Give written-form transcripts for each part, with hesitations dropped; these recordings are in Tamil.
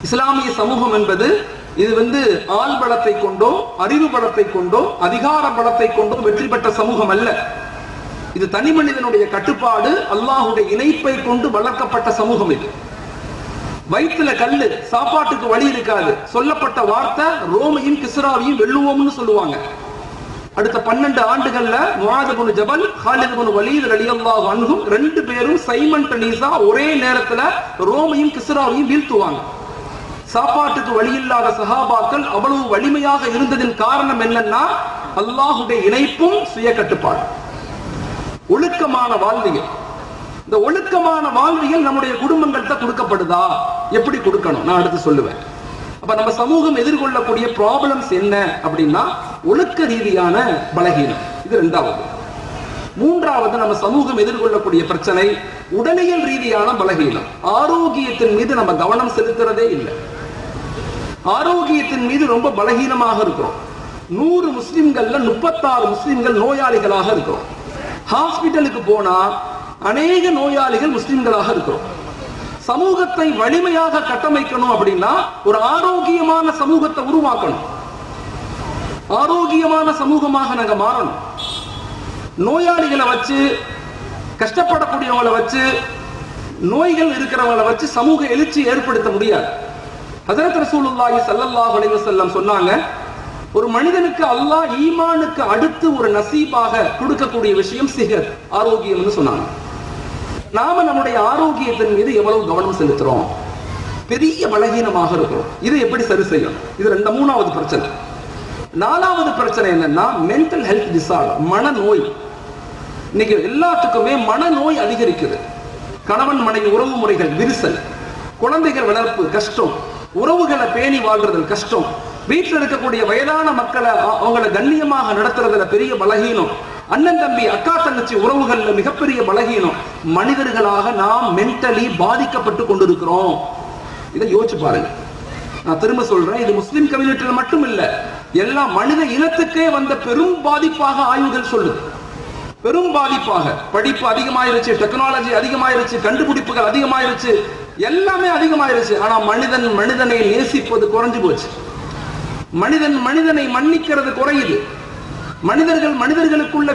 இஸ்லாமிய சமூகம் என்பது இது ஆள் பலத்தை கொண்டோ அறிவு பலத்தை கொண்டோ அதிகார பலத்தை கொண்டோ வெற்றி பெற்ற சமூகம் அல்ல. இது தனி மனிதனுடைய கட்டுப்பாடு, அல்லாஹ்வுடைய இணைப்பை கொண்டு வளர்க்கப்பட்ட சமூகம். இது வயிற்றுல கல்லு, சாப்பாட்டுக்கு வழி இருக்காது, சொல்லப்பட்ட வார்த்தை ரோமையும் கிஸ்ராவையும் வெல்லுவோம்னு சொல்லுவாங்க. அடுத்த 12 ஆண்டுகள்ல முஆத் இப்னு ஜபல், காலித் இப்னு வலீத் ரலியல்லாஹு அன்ஹும் 2 பேரும் சைமல்டேனியஸா ஒரே நேரத்துல ரோமையும் கிஸ்ராவையும் வீழ்த்துவாங்க. சாப்பாட்டுக்கு வழி இல்லாத சஹாபாக்கள் அவ்வளவு வலிமையாக இருந்ததின் காரணம் என்னன்னா அல்லாஹ்வுடைய இணைப்பும் சுய கட்டுப்பாடு, ஒழுக்கமான வாழ்வியல். இந்த ஒழுக்கமான வாழ்வியல் நம்முடைய குடும்பங்கள்கிட்ட கொடுக்கப்படுதா? எப்படி கொடுக்கணும் நான் அடுத்து சொல்லுவேன். அப்ப நம்ம சமூகம் எதிர்கொள்ளக்கூடிய ப்ராப்ளம்ஸ் என்ன அப்படின்னா ஒழுக்க ரீதியான பலகீனம், இது 2வது. 3வது நம்ம சமூகம் எதிர்கொள்ளக்கூடிய பிரச்சனை உடலியல் ரீதியான பலகீனம். ஆரோக்கியத்தின் மீது நம்ம கவனம் செலுத்துறதே இல்லை. ஆரோக்கியத்தின் மீது ரொம்ப பலகீனமாக இருக்கிறோம். 100 முஸ்லிம்கள்ல 36 முஸ்லிம்கள் நோயாளிகளாக இருக்கிறோம். ஹாஸ்பிட்டலுக்கு போனா அநேக நோயாளிகள் முஸ்லிம்களாக இருக்கிறோம். சமூகத்தை வலிமையாக கட்டமைக்கணும் அப்படின்னா ஒரு ஆரோக்கியமான சமூகத்தை உருவாக்கணும். ஆரோக்கியமான சமூகமாக நாங்க மாறணும். நோயாளிகளை வச்சு, கஷ்டப்படக்கூடியவங்களை வச்சு, நோய்கள் இருக்கிறவங்களை வச்சு சமூக எழுச்சி ஏற்படுத்த முடியாது. ஹஜ்ரத் ரசூலுல்லாஹி ஸல்லல்லாஹு அலைஹி வஸல்லம் சொன்னாங்க, ஒரு மனிதனுக்கு அல்லாஹ் ஈமானுக்கு அடுத்து ஒரு நசீபாக கொடுக்கக்கூடிய விஷயம் சிஹர், ஆரோக்கியம்னு சொன்னாங்க. நாம நம்முடைய ஆரோக்கியத்தின் மீது எவ்வளவு கவனம் செலுத்துறோம்? பெரிய பலகீனமாக இருக்கிறோம். இதை எப்படி சரி செய்யணும்? இது 3வது பிரச்சனை. 4வது பிரச்சனை என்னன்னா மென்டல் ஹெல்த் டிசார்டர், மனநோய். இன்னைக்கு எல்லாத்துக்குமே மனநோய் அதிகரிக்குது. கணவன் மனைவி உறவு முறைகள் விரிசல், குழந்தைகள் வளர்ப்பு கஷ்டம், உறவுகளை பேணி வாழ்றது கஷ்டம், வீட்டில் இருக்கக்கூடிய வயதான மக்களை அவங்களை கண்ணியமாக நடத்துறதுல பெரிய பலகீனம், அண்ணன் தம்பி அக்கா தங்கச்சி உறவுகள்ல மிகப்பெரிய பலகீனம். மனிதர்களாக நாம் மென்டலி பாதிக்கப்பட்டு கொண்டிருக்கிறோம். இதை யோசிச்சு பாருங்க. நான் திரும்ப சொல்றேன், இது முஸ்லிம் கம்யூனிட்டியில மட்டும் இல்ல, எல்லா மனித இனத்துக்கே வந்த பெரும் பாதிப்பாக ஆய்வுகள் சொல்லுது. பெரும் பாதிப்பாக. படிப்பு அதிகமாயிருச்சு, டெக்னாலஜி அதிகமாயிருச்சு, கண்டுபிடிப்புகள் அதிகமாயிருச்சு, எல்லாமே அதிகமாயிருச்சு. ஆனா மனிதனை நேசிப்பது குறைஞ்சு போச்சு. மனிதனை மன்னிக்கிறது குறையுது. மனிதர்களுக்குள்ள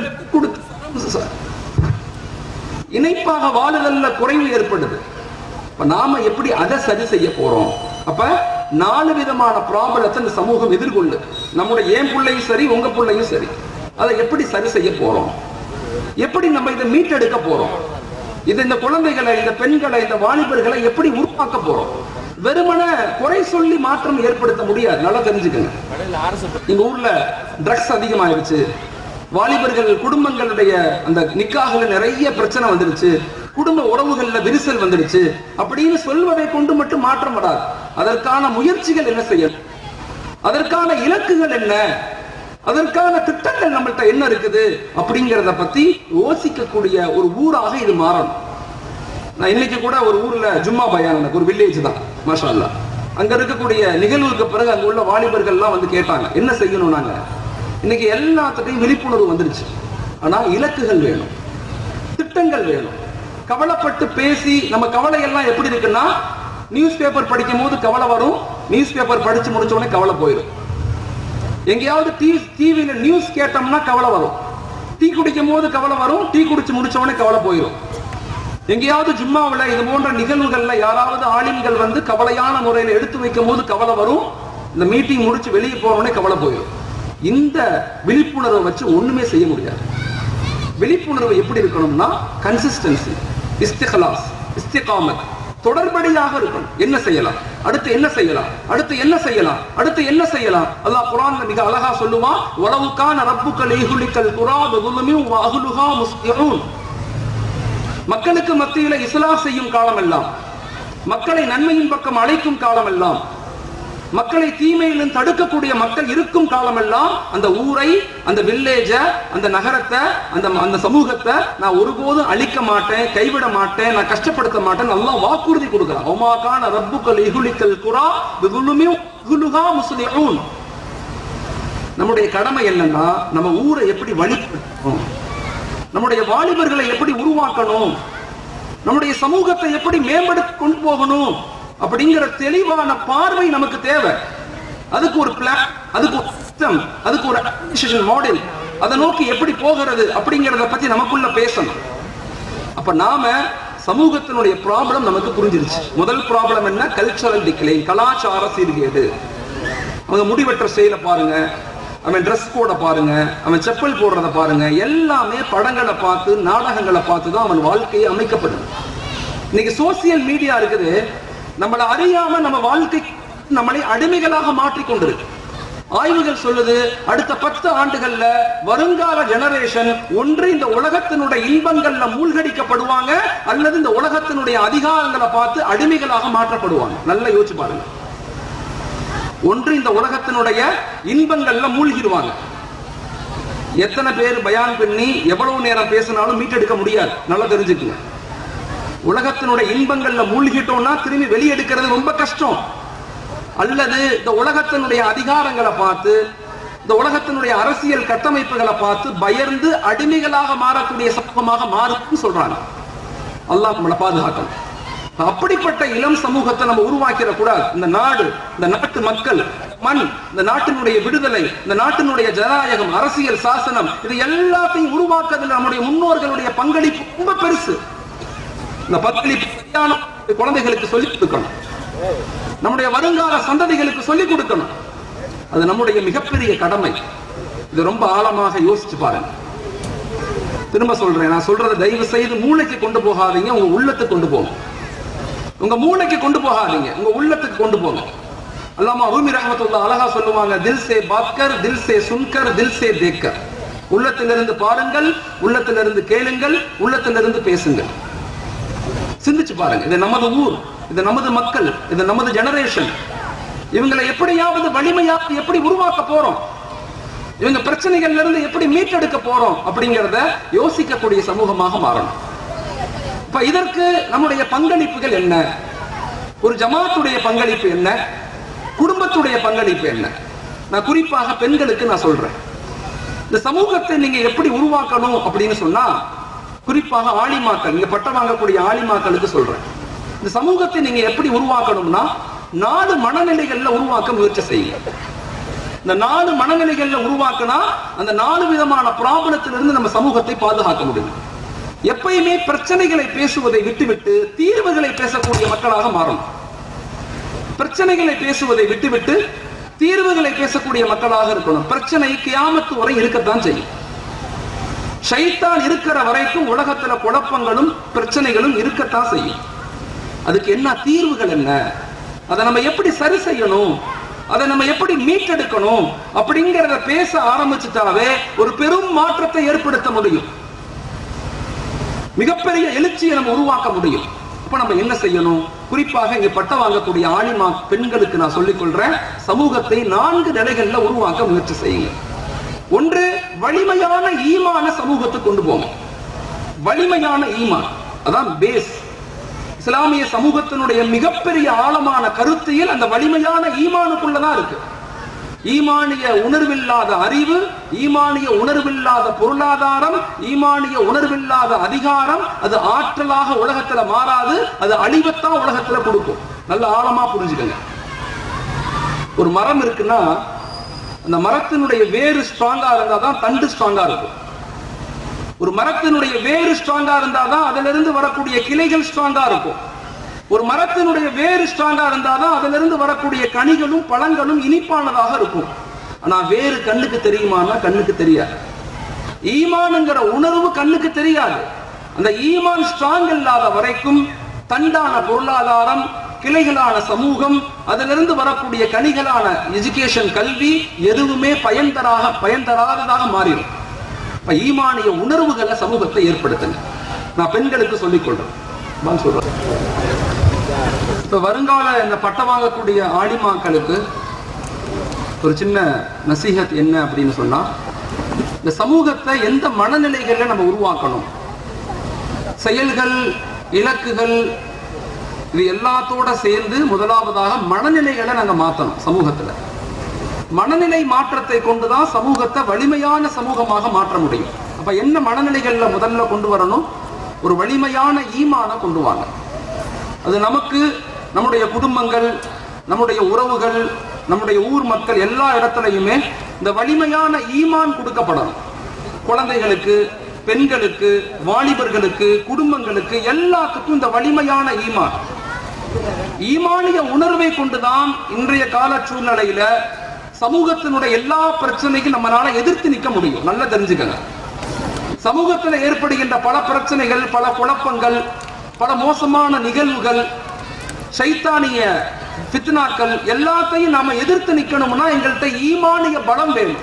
இணைப்பாக வாழுதல்ல குறைவு ஏற்படுது. நாம எப்படி அதை சரி செய்ய போறோம்? அப்ப 4 விதமான ப்ராப்ளத்தை இந்த சமூகம் எதிர்கொள்ளு. நம்முடைய என் பிள்ளையும் சரி, உங்க பிள்ளையும் சரி. அதை எப்படி சரி செய்ய போறோம்? எப்படி நம்ம இதை மீட்டெடுக்க போறோம்? இந்த குழந்தைகளை, இந்த பெண்களை, இந்த வாலிபர்களை எப்படி உருவாக்க போறோம்? வெறுமன குறை சொல்லி மாற்றம் ஏற்படுத்த முடியாது. நல்லா தெரிஞ்சுக்கங்க. எங்க ஊர்ல ட்ரக்ஸ் அதிகமாயிருச்சு, வாலிபர்கள் குடும்பங்களுடைய அந்த நிக்காஹ்ல நிறைய பிரச்சனை வந்துருச்சு, குடும்ப உறவுகள்ல விரிசல் வந்துருச்சு அப்படின்னு சொல்வதை கொண்டு மட்டும் மாற்றம் வராது. அதற்கான முயற்சிகள் என்ன செய்யணும்? அதற்கான இலக்குகள் என்ன? அதற்கான திட்டங்கள் நம்மள்ட்ட என்ன இருக்குது அப்படிங்கிறத பத்தி யோசிக்கக்கூடிய ஒரு ஊராக இது மாறணும். நான் இன்னைக்கு கூட ஒரு ஊர்ல ஜும்மா பயான், ஒரு வில்லேஜ் தான், மாஷா அல்லாஹ். அங்க இருக்கக்கூடிய நிகழ்வுக்கு பிறகு அங்க உள்ள வாலிபர்கள்லாம் வந்து கேட்டாங்க, என்ன செய்யணும்? நாங்க இன்னைக்கு எல்லாத்துக்கும் விழிப்புணர்வு வந்துருச்சு. ஆனா இலக்குகள் வேணும், திட்டங்கள் வேணும். கவலைப்பட்டு பேசி நம்ம கவலை எல்லாம் எப்படி இருக்குன்னா, நியூஸ் பேப்பர் படிக்கும் போது கவலை வரும், நியூஸ் பேப்பர் படிச்சு முடிச்ச உடனே கவலை போயிடும். எங்கேயாவது டிவியில நியூஸ் கேட்டோம்னா கவலை வரும், டீ குடிக்கும் போது கவலை வரும், டீ குடிச்சு முடிச்ச உடனே கவலை போயிடும். எங்கேயாவது ஜும்மாவில் இது போன்ற நிகழ்வுகள்ல யாராவது ஆலிம்கள் வந்து கவலையான முறையில் எடுத்து வைக்கும் போது கவலை வரும், இந்த மீட்டிங் முடிச்சு வெளியே போறோடனே கவலை போயிடும். இந்த விழிப்புணர்வை வச்சு ஒண்ணுமே செய்ய முடியாது. விழிப்புணர்வு எப்படி இருக்கணும்னா கன்சிஸ்டன்சி, இஸ்திக்லாஸ், இஸ்திகாமத், தொடர்படியாக இருக்கணும். என்ன செய்யலாம், அடுத்து என்ன செய்யலாம், அடுத்து என்ன செய்யலாம், அடுத்து என்ன செய்யலாம். அல்லாஹ் குர்ஆன்ல மிக அழகா சொல்லுவான், வலவு கான ரப்புக லியுஹ்லிகல் குரா பிதுல்மி வ அஹ்லுஹா முஸ்லிஹூன். மக்களுக்கு மத்தியில இஸ்லாம் செய்யும் காலமெல்லாம், மக்களை நன்மையின் பக்கம் அழைக்கும் காலமெல்லாம், மக்களை தீமையிலும் தடுக்கக்கூடிய மக்கள் இருக்கும் காலமெல்லாம் அந்த ஊரை, அந்த வில்லேஜ, அந்த நகரத்தை, அந்த சமூகத்தை நான் ஒருபோதும் அழிக்க மாட்டேன், கைவிட மாட்டேன், நான் கஷ்டப்படுத்த மாட்டேன். அல்லாஹ் வாக்குறுதி கொடுக்கிறான். வமா கான ரப்புக லியுஹ்லிகல் குரா பிதுல்மி வ அஹ்லுஹா முஸ்லிஹூன். நம்முடைய கடமை என்னன்னா, நம்ம ஊரை எப்படி வழிபடுத்தணும், நம்முடைய வாலிபர்களை எப்படி உருவாக்கணும், நம்முடைய சமூகத்தை எப்படி மேம்படுத்தி கொண்டு போகணும் அப்படிங்கிற தெளிவான பார்வை நமக்கு தேவை. அதுக்கு ஒரு பிளான், அதுக்கு ஒரு சிஸ்டம், அதுக்கு ஒரு அட்மினிஸ்ட்ரேஷன் மாடல், அதை நோக்கி எப்படி போகிறது அப்படிங்கறத பத்தி நமக்குள்ள பேசணும். அப்ப நாம சமூகத்தினுடைய ப்ராப்ளம் நமக்கு புரிஞ்சிருச்சு. முதல் ப்ராப்ளம் என்ன? கல்ச்சரல் டிக்ளைன், கலாச்சார சீர்கேடு. அவங்க முடிவெற்ற செயலை பாருங்க, அவன் ட்ரெஸ் கோட பாருங்க, அவன் செப்பல் போடுறத பாருங்க, எல்லாமே படங்களை பார்த்து நாடகங்களை பார்த்து தான் அவன் வாழ்க்கையை அமைக்கப்படுது. இன்னைக்கு சோசியல் மீடியா இருக்குது, நம்மளை அறியாம நம்ம வாழ்க்கை நம்மளை அடிமைகளாக மாற்றிக்கொண்டிருக்கு. ஆய்வுகள் சொல்லுது, அடுத்த 10 ஆண்டுகள்ல வருங்கால ஜெனரேஷன் ஒன்று இந்த உலகத்தினுடைய இன்பங்கள்ல மூழ்கடிக்கப்படுவாங்க, அல்லது இந்த உலகத்தினுடைய அதிகாரங்களை பார்த்து அடிமைகளாக மாற்றப்படுவாங்க. நல்லா யோசிச்சு பாருங்க. ஒன்று இந்த உலகத்தினுடைய இன்பங்கள்ல மூழ்கிடுவாங்க. எத்தனை பேர் பயான் பண்ணி எவ்வளவு நேரம் பேசினாலும் மீட்டெடுக்க முடியாது. நல்லா தெரிஞ்சுக்குங்க. உலகத்தினுடைய இன்பங்கள்ல மூழ்கிட்டோம்னா திரும்பி வெளியெடுக்கிறது ரொம்ப கஷ்டம். அல்லது இந்த உலகத்தினுடைய அதிகாரங்களை பார்த்து, இந்த உலகத்தினுடைய அரசியல் கட்டமைப்புகளை பார்த்து பயந்து அடிமைகளாக மாறக்கூடிய சமூகமாக மாறும் சொல்றாங்க. அல்லாஹ் நம்மளை பாதுகாக்கணும். அப்படிப்பட்ட இளம் சமூகத்தை நம்ம உருவாக்கிட கூடாது. இந்த நாடு, இந்த நாட்டு மக்கள், மண், இந்த நாட்டினுடைய விடுதலை, இந்த நாட்டினுடைய ஜனநாயகம், அரசியல் சாசனம், இது எல்லாத்தையும் உருவாக்குறதுல நம்முடைய முன்னோர்களுடைய பங்களிப்பு ரொம்ப பெருசு. இந்த பங்களிப்பு குழந்தைகளுக்கு சொல்லிக் கொடுக்கணும், நம்முடைய வருங்கால சந்ததிகளுக்கு சொல்லிக் கொடுக்கணும். அது நம்முடைய மிகப்பெரிய கடமை. இது ரொம்ப ஆழமாக யோசிச்சு பாருங்க. திரும்ப சொல்றேன், நான் சொல்றதை தயவு செய்து மூளைக்கு கொண்டு போகாதீங்க, உங்க உள்ளத்துக்கு கொண்டு போங்க. உங்க மூளைக்கு கொண்டு போகாதீங்க, உங்க உள்ளத்துக்கு கொண்டு போங்க. அல்லாமா ரூமி ரஹ்மத்துல்லாஹ் அழகா சொல்லுவாங்க, தில் சே பாத் கர், தில் சே சுன்கர், தில் சே தேக்கர். உள்ளத்திலிருந்து பாருங்கள், உள்ளத்திலிருந்து கேளுங்கள், உள்ளத்திலிருந்து பேசுங்கள். சிந்திச்சு பாருங்க. இது நமது ஊர், இது நமது மக்கள், இது நமது ஜெனரேஷன். இவங்களை எப்படியாவது வலிமையாக எப்படி உருவாக்க போறோம், இவங்க பிரச்சனைகள்ல இருந்து எப்படி மீட்டெடுக்க போறோம் அப்படிங்கறத யோசிக்கக்கூடிய சமூகமாக மாறணும். இப்ப இதற்கு நம்முடைய பங்களிப்புகள் என்ன? ஒரு ஜமாத்துடைய பங்களிப்பு என்ன? குடும்பத்துடைய பங்களிப்பு என்ன? நான் குறிப்பாக பெண்களுக்கு நான் சொல்றேன், இந்த சமூகத்தை நீங்க எப்படி உருவாக்கணும் அப்படின்னு சொன்னா, குறிப்பாக ஆலிமாக்கள், நீங்க பட்டம் வாங்கக்கூடிய ஆலிமாக்களுக்கு சொல்றேன், இந்த சமூகத்தை நீங்க எப்படி உருவாக்கணும்னா 4 மனநிலைகள்ல உருவாக்க முயற்சி செய்யுங்க. இந்த 4 மனநிலைகள்ல உருவாக்கினா அந்த 4 விதமான ப்ராப்ளத்திலிருந்து நம்ம சமூகத்தை பாதுகாக்க முடியும். எப்பயுமே பிரச்சனைகளை பேசுவதை விட்டுவிட்டு தீர்வுகளை பேசக்கூடிய மக்களாக மாறணும். பிரச்சனைகளை பேசுவதை விட்டுவிட்டு தீர்வுகளை பேசக்கூடிய மக்களாக இருக்கணும். பிரச்சனை கியாமத்து வரை இருக்கத்தான் செய்யும். ஷைத்தான் இருக்கிற வரைக்கும் உலகத்துல குழப்பங்களும் பிரச்சனைகளும் இருக்கத்தான் செய்யும். அதுக்கு என்ன தீர்வுகள் என்ன, அதை நம்ம எப்படி சரி செய்யணும், அதை நம்ம எப்படி மீட்டெடுக்கணும் அப்படிங்கிறத பேச ஆரம்பிச்சுட்டாவே ஒரு பெரும் மாற்றத்தை ஏற்படுத்த முடியும். மிகப்பெரிய எழுச்சியை நம்ம உருவாக்க முடியும். அப்ப நம்ம என்ன செய்யணும்? குறிப்பாக இங்க பட்டம் வாங்கக்கூடிய ஆலிமா பெண்களுக்கு நான் சொல்லிக் கொள்றேன், சமூகத்தை 4 நிலைகள்ல உருவாக்க முயற்சி செய்யுங்க. ஒன்று, வலிமையான ஈமான சமூகத்துக்கு கொண்டு போங்க. வலிமையான ஈமான், அதான் பேஸ். இஸ்லாமிய சமூகத்தினுடைய மிகப்பெரிய ஆழமான கருத்தியல் அந்த வலிமையான ஈமானுக்குள்ளதான் இருக்கு. ஈமானிய உணர்வில்லாத அறிவு, ஈமானிய உணர்வில்லாத பொருளாதாரம், ஈமானிய உணர்வில்லாத அதிகாரம், அது ஆற்றலாக உலகத்துல மாறாது, அது அழிவத்தான் உலகத்துல கொடுக்கும். நல்ல ஆழமா புரிஞ்சுக்கங்க. ஒரு மரம் இருக்குன்னா அந்த மரத்தினுடைய வேறு ஸ்ட்ராங்கா இருந்தாதான் தண்டு ஸ்ட்ராங்கா இருக்கும். ஒரு மரத்தினுடைய வேறு ஸ்ட்ராங்கா இருந்தாதான் அதுல இருந்து வரக்கூடிய கிளைகள் ஸ்ட்ராங்கா இருக்கும். ஒரு மரத்தினுடைய வேறு ஸ்ட்ராங்கா இருந்தாதான் அதுல இருந்து வரக்கூடிய கனிகளும் பழங்களும் இனிப்பானதாக இருக்கும். ஆனா வேறு கண்ணுக்கு தெரியுமான்னா கண்ணுக்கு தெரியாது. ஈமான்ங்கிற உணர்வு கண்ணுக்கு தெரியாது. அந்த ஈமான் ஸ்ட்ராங் இல்லாத வரைக்கும் தண்டான பொருளாதாரம், கிளைகளான சமூகம், அதிலிருந்து வரக்கூடிய கனிகளான எஜுகேஷன், கல்வி எதுவுமே பயன் தராததாக மாறிடும். இப்ப ஈமானிய உணர்வுகளை சமூகத்தை ஏற்படுத்துங்க. நான் பெண்களுக்கு சொல்லிக் கொள்றேன் சொல்றேன். இப்ப வருங்கால இந்த பட்டம் வாங்கக்கூடிய ஆலிமாக்களுக்கு ஒரு சின்ன நசீஹத் என்ன அப்படின்னு சொன்னா, இந்த சமூகத்தை எந்த மனநிலைகள்ல நம்ம உருவாக்கணும், செயல்கள், இலக்குகள், இது எல்லாத்தோட சேர்ந்து முதலாவதாக மனநிலைகளை நாங்க மாற்றணும். சமூகத்துல மனநிலை மாற்றத்தை கொண்டுதான் சமூகத்தை வலிமையான சமூகமாக மாற்ற முடியும். அப்ப என்ன மனநிலைகள்ல முதல்ல கொண்டு வரணும்? ஒரு வலிமையான ஈமான கொண்டு வாங்க. அது நமக்கு நம்முடைய குடும்பங்கள், நம்முடைய உறவுகள், நம்முடைய ஊர் மக்கள் எல்லா இடத்துலையுமே இந்த வலிமையான ஈமான் கொடுக்கப்படணும். குழந்தைகளுக்கு, பெண்களுக்கு, வாலிபர்களுக்கு, குடும்பங்களுக்கு எல்லாத்துக்கும் இந்த வலிமையான ஈமான், ஈமானிய உணர்வை கொண்டுதான் இன்றைய கால சூழ்நிலையில சமூகத்தினுடைய எல்லா பிரச்சனைக்கும் நம்மளால எதிர்த்து நிற்க முடியும். நல்லா தெரிஞ்சுக்கங்க. சமூகத்தில் ஏற்படுகின்ற பல பிரச்சனைகள், பல குழப்பங்கள், பல மோசமான நிகழ்வுகள், சைத்தானிய ஃபித்னாக்கள் எல்லாத்தையும் நாம எதிர்த்து நிக்கணும்னா எங்கள்கிட்ட ஈமானிய பலம் வேணும்.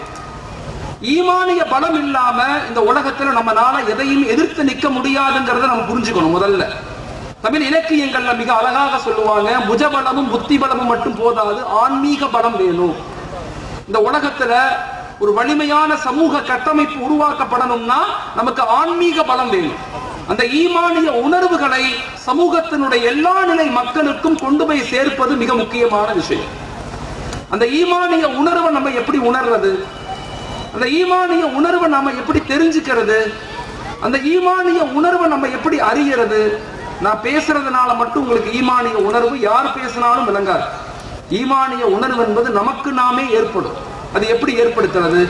ஈமானிய பலம் இல்லாம இந்த உலகத்துல நம்மளால எதையும் எதிர்த்து நிக்க முடியாதுங்கிறத நம்ம புரிஞ்சுக்கணும். முதல்ல தமிழ் இலக்கியங்கள்ல மிக அழகாக சொல்லுவாங்க, புஜபலமும் புத்தி பலமும் மட்டும் போதாது, ஆன்மீக பலம் வேணும். இந்த உலகத்துல ஒரு வலிமையான சமூக கட்டமைப்பு உருவாக்கப்படணும்னா நமக்கு ஆன்மீக பலம் வேணும். அந்த ஈமானிய உணர்வுகளை சமூகத்தினுடைய எல்லா நிலை மக்களுக்கும் கொண்டு போய் சேர்ப்பது மிக முக்கியமான விஷயம். அந்த ஈமானிய உணர்வை நம்ம எப்படி உணர்றது, அந்த ஈமானிய உணர்வை நாம எப்படி தெரிஞ்சுக்கிறது, அந்த ஈமானிய உணர்வை நம்ம எப்படி அறிகிறது? நான் பேசுறதுனால மட்டும் உங்களுக்கு ஈமானிய உணர்வு யார் பேசினாலும் விளங்காது. ஈமானிய உணர்வு என்பது நமக்கு நாமே ஏற்படும். அது எப்படி ஏற்படுத்துறது?